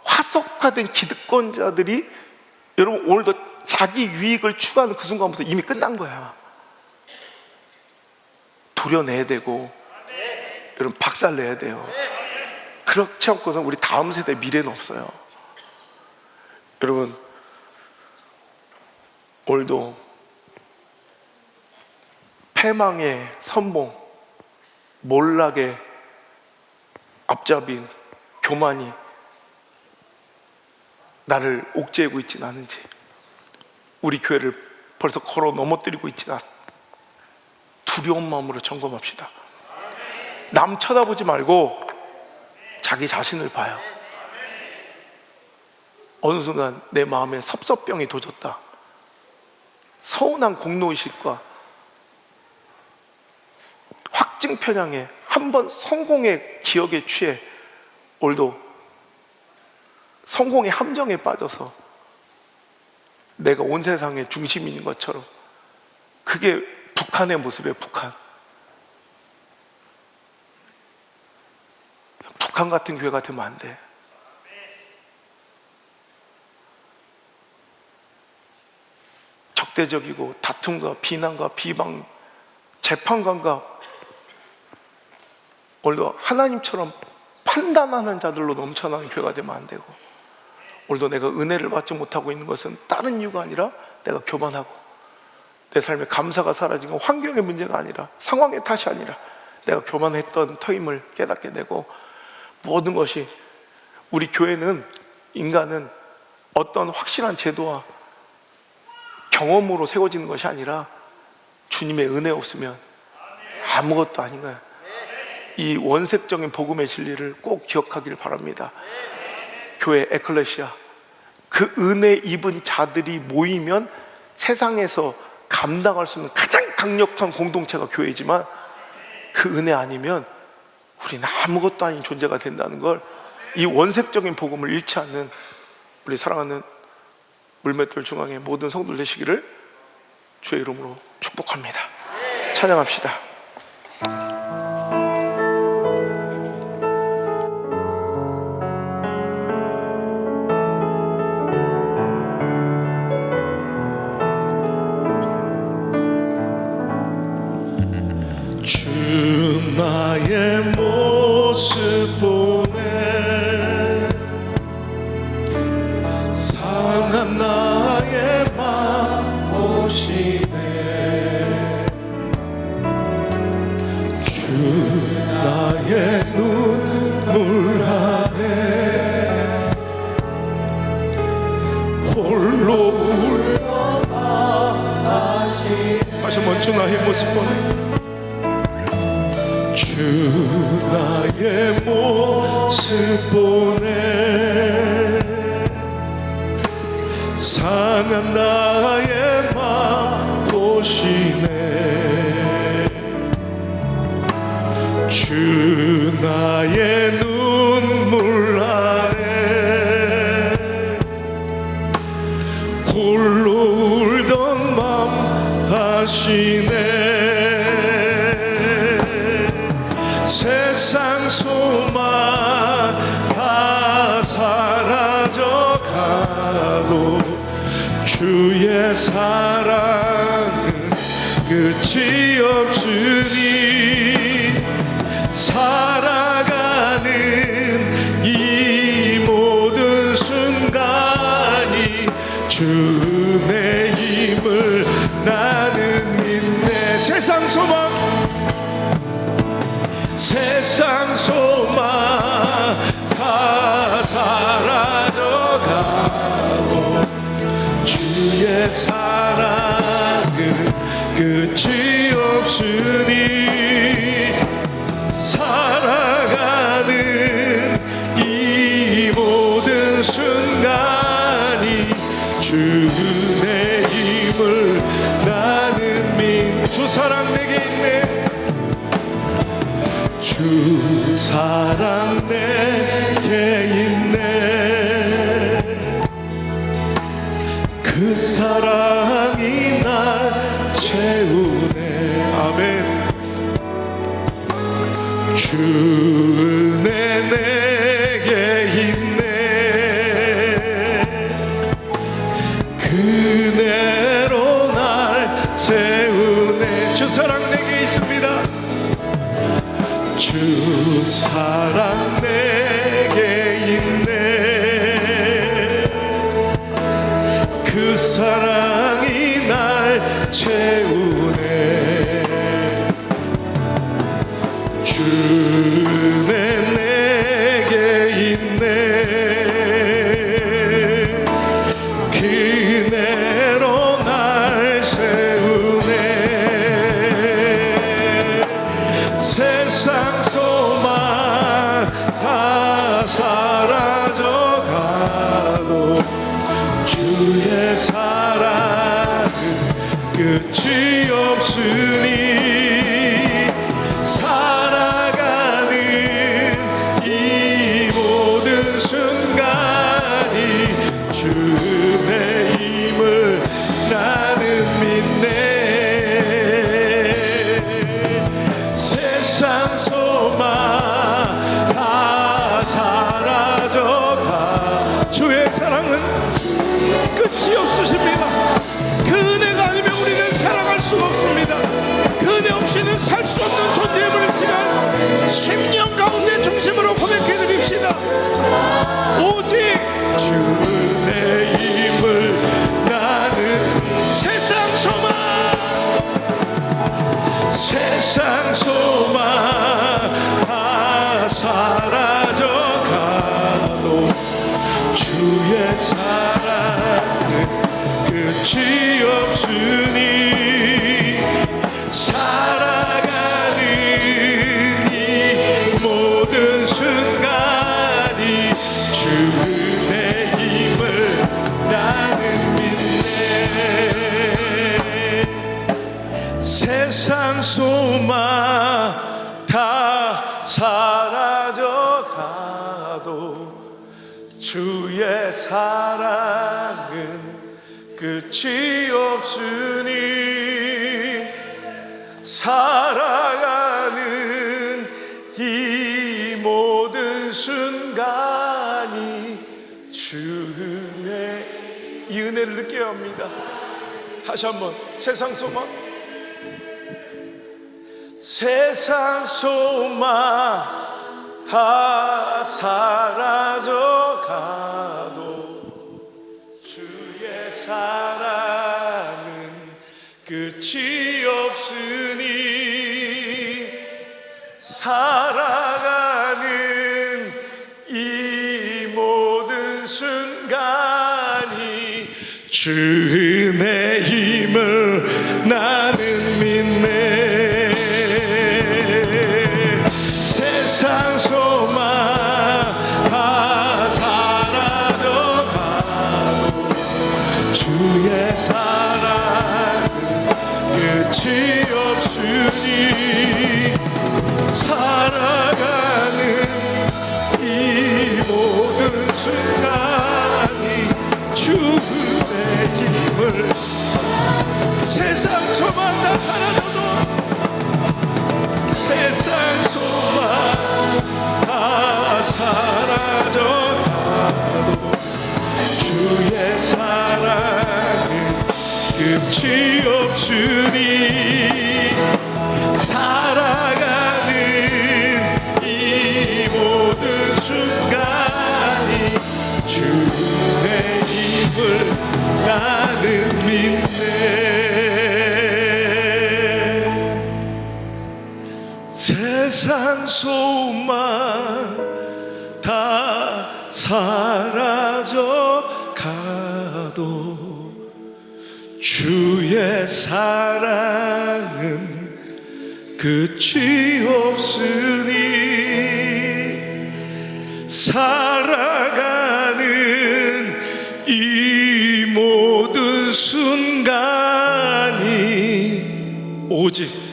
화석화된 기득권자들이, 여러분, 오늘도 자기 유익을 추구하는 그 순간부터 이미 끝난 거야. 도려내야 되고, 여러분, 박살내야 돼요. 그렇지 않고서는 우리 다음 세대 미래는 없어요. 여러분, 오늘도 패망의 선봉, 몰락의 앞잡인 교만이 나를 옥죄고 있지는 않은지, 우리 교회를 벌써 걸어 넘어뜨리고 있지는 않은지 두려운 마음으로 점검합시다. 남 쳐다보지 말고 자기 자신을 봐요. 어느 순간 내 마음에 섭섭병이 도졌다. 서운한 공로의식과 확증 편향에 한번 성공의 기억에 취해 오늘도 성공의 함정에 빠져서 내가 온 세상의 중심인 것처럼, 그게 북한의 모습이에요. 북한 같은 교회가 되면 안 돼. 적대적이고 다툼과 비난과 비방, 재판관과 오늘도 하나님처럼 판단하는 자들로 넘쳐나는 교회가 되면 안 되고, 오늘도 내가 은혜를 받지 못하고 있는 것은 다른 이유가 아니라 내가 교만하고 내 삶에 감사가 사라진 건 환경의 문제가 아니라, 상황의 탓이 아니라 내가 교만했던 터임을 깨닫게 되고, 모든 것이, 우리 교회는, 인간은 어떤 확실한 제도와 경험으로 세워지는 것이 아니라 주님의 은혜 없으면 아무것도 아닌 거예요. 이 원색적인 복음의 진리를 꼭 기억하기를 바랍니다. 교회 에클레시아, 그 은혜 입은 자들이 모이면 세상에서 감당할 수 있는 가장 강력한 공동체가 교회이지만, 그 은혜 아니면 우리는 아무것도 아닌 존재가 된다는 걸, 이 원색적인 복음을 잃지 않는 우리 사랑하는 물맷돌 중앙의 모든 성도들 되시기를 주의 이름으로 축복합니다. 찬양합시다. 주 나의 모습 보네, 상한 나의 맘 보시네. 주 나의 눈물 안에 홀로 울어만 하시네. 다시 한번 주 나의 모습 보네. 주 나의 모습 보네, 상한 나의 맘 보시네. 주 나의 눈물 안에 홀로 울던 맘 아시네. 세상 소망 다 사라져 가도 주의 사랑은 끝이 없으니 살아가는 이 모든 순간이 주 은혜임을 나는 믿네. 세상 소망 다 사라져가고 주의 사랑은 끝이 없으니 살아가는 이 모든 순간이 주 은혜임을 나는 믿. 주 사랑 내게 있네. 주 사랑 내게 있네. 그 사랑이 날 채우네. 아멘. 주 은혜 내게 있네. 그대로 날 세우네. 주 사랑 내게 있습니다. 주 사랑 내게 있네. 그 사랑이 날 채우네. 주 은혜 내게 있네. 그대로 날 세우네. 세상 소망 다 사라져가도 주의 사랑은 끝이 없으니 살아가는 이 모든 순간이 주 은혜임을 나는 믿네. 세상 소망 다 사라져가 주의 사랑은 끝이 없으십니다. 그 은혜가 아니면 우리는 살아갈 수가 없습니다. 그 은혜 없이는 살 수 없는 존재임을 시간 심령 가운데 중심으로 고백해 드립시다. 오직 주 은혜임을 나는 세상 소망 다 사라져가도 주의 사랑은 끝이 없으니 살아가는 이 모든 순간이 주 은혜임을 나는 믿네. 세상 소망 다 사라져가도 주의 사랑은 끝이 없으니 살아가는 이 모든 순간이 주 은혜. 이 은혜를 느껴야 합니다. 다시 한번. 세상 소망 다 사라져가도 주의 사랑은 끝이 없으니 살아가는 이 모든 순간이 주 은혜임을 나는 믿네. 세상 소망 다 사라져가도 주의 사랑은 끝이 없으니 살아가는 이 모든 순간이 주 은혜임을 세상 소망 다 사라져 가도 주의 사랑은 끝이 없으니 살아가는 이 모든 순간이 오직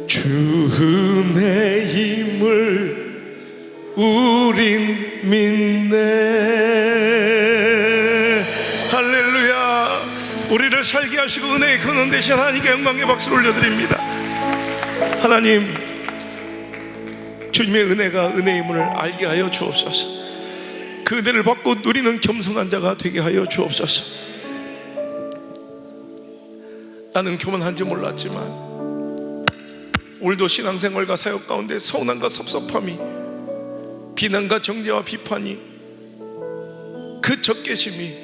주 은혜 힘을 우린 믿네. 할렐루야. 우리를 살게 하시고 은혜의 근원 되신 하나님께 영광의 박수를 올려드립니다. 하나님, 주님의 은혜가 은혜의 힘을 알게 하여 주옵소서. 그 은혜를 받고 누리는 겸손한 자가 되게 하여 주옵소서. 나는 교만한지 몰랐지만 오늘도 신앙생활과 사역 가운데 서운함과 섭섭함이, 비난과 정죄와 비판이, 그 적개심이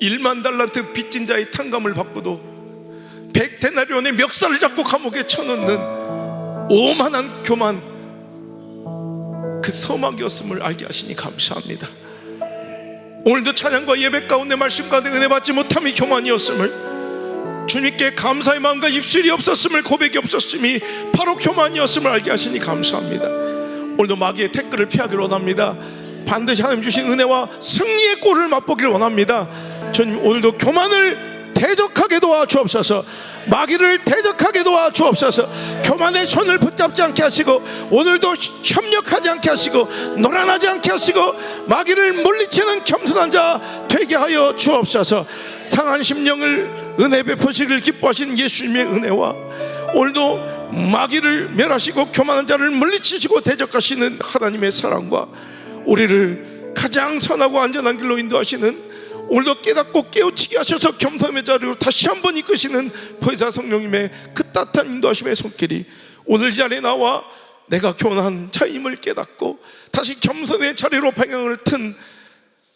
1만 달란트 빚진 자의 탕감을 받고도 100데나리온의 멱살을 잡고 감옥에 쳐넣는 오만한 교만, 그 서막이었음을 알게 하시니 감사합니다. 오늘도 찬양과 예배 가운데 말씀 가운데 은혜 받지 못함이 교만이었음을, 주님께 감사의 마음과 입술이 없었음을, 고백이 없었음이 바로 교만이었음을 알게 하시니 감사합니다. 오늘도 마귀의 태클을 피하기를 원합니다. 반드시 하나님 주신 은혜와 승리의 꼴을 맛보기를 원합니다. 주님, 오늘도 교만을 대적하게 도와주옵소서. 마귀를 대적하게 도와주옵소서. 교만의 손을 붙잡지 않게 하시고, 오늘도 협력하지 않게 하시고, 노란하지 않게 하시고, 마귀를 물리치는 겸손한 자 되게 하여 주옵소서. 상한 심령을 은혜 베푸시기를 기뻐하시는 예수님의 은혜와, 오늘도 마귀를 멸하시고 교만한 자를 물리치시고 대적하시는 하나님의 사랑과, 우리를 가장 선하고 안전한 길로 인도하시는, 오늘도 깨닫고 깨우치게 하셔서 겸손의 자리로 다시 한번 이끄시는 보혜사 성령님의 그 따뜻한 인도하심의 손길이 오늘 이 자리에 나와 내가 교만한 자임을 깨닫고 다시 겸손의 자리로 방향을 튼,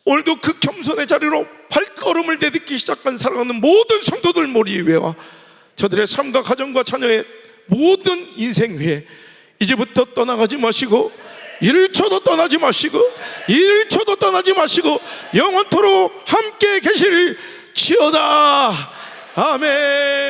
오늘도 그 겸손의 자리로 발걸음을 내딛기 시작한 사랑하는 모든 성도들 머리 위에와 저들의 삶과 가정과 자녀의 모든 인생 위에 이제부터 떠나가지 마시고, 1초도 떠나지 마시고, 1초도 떠나지 마시고 영원토록 함께 계실 지어다. 아멘.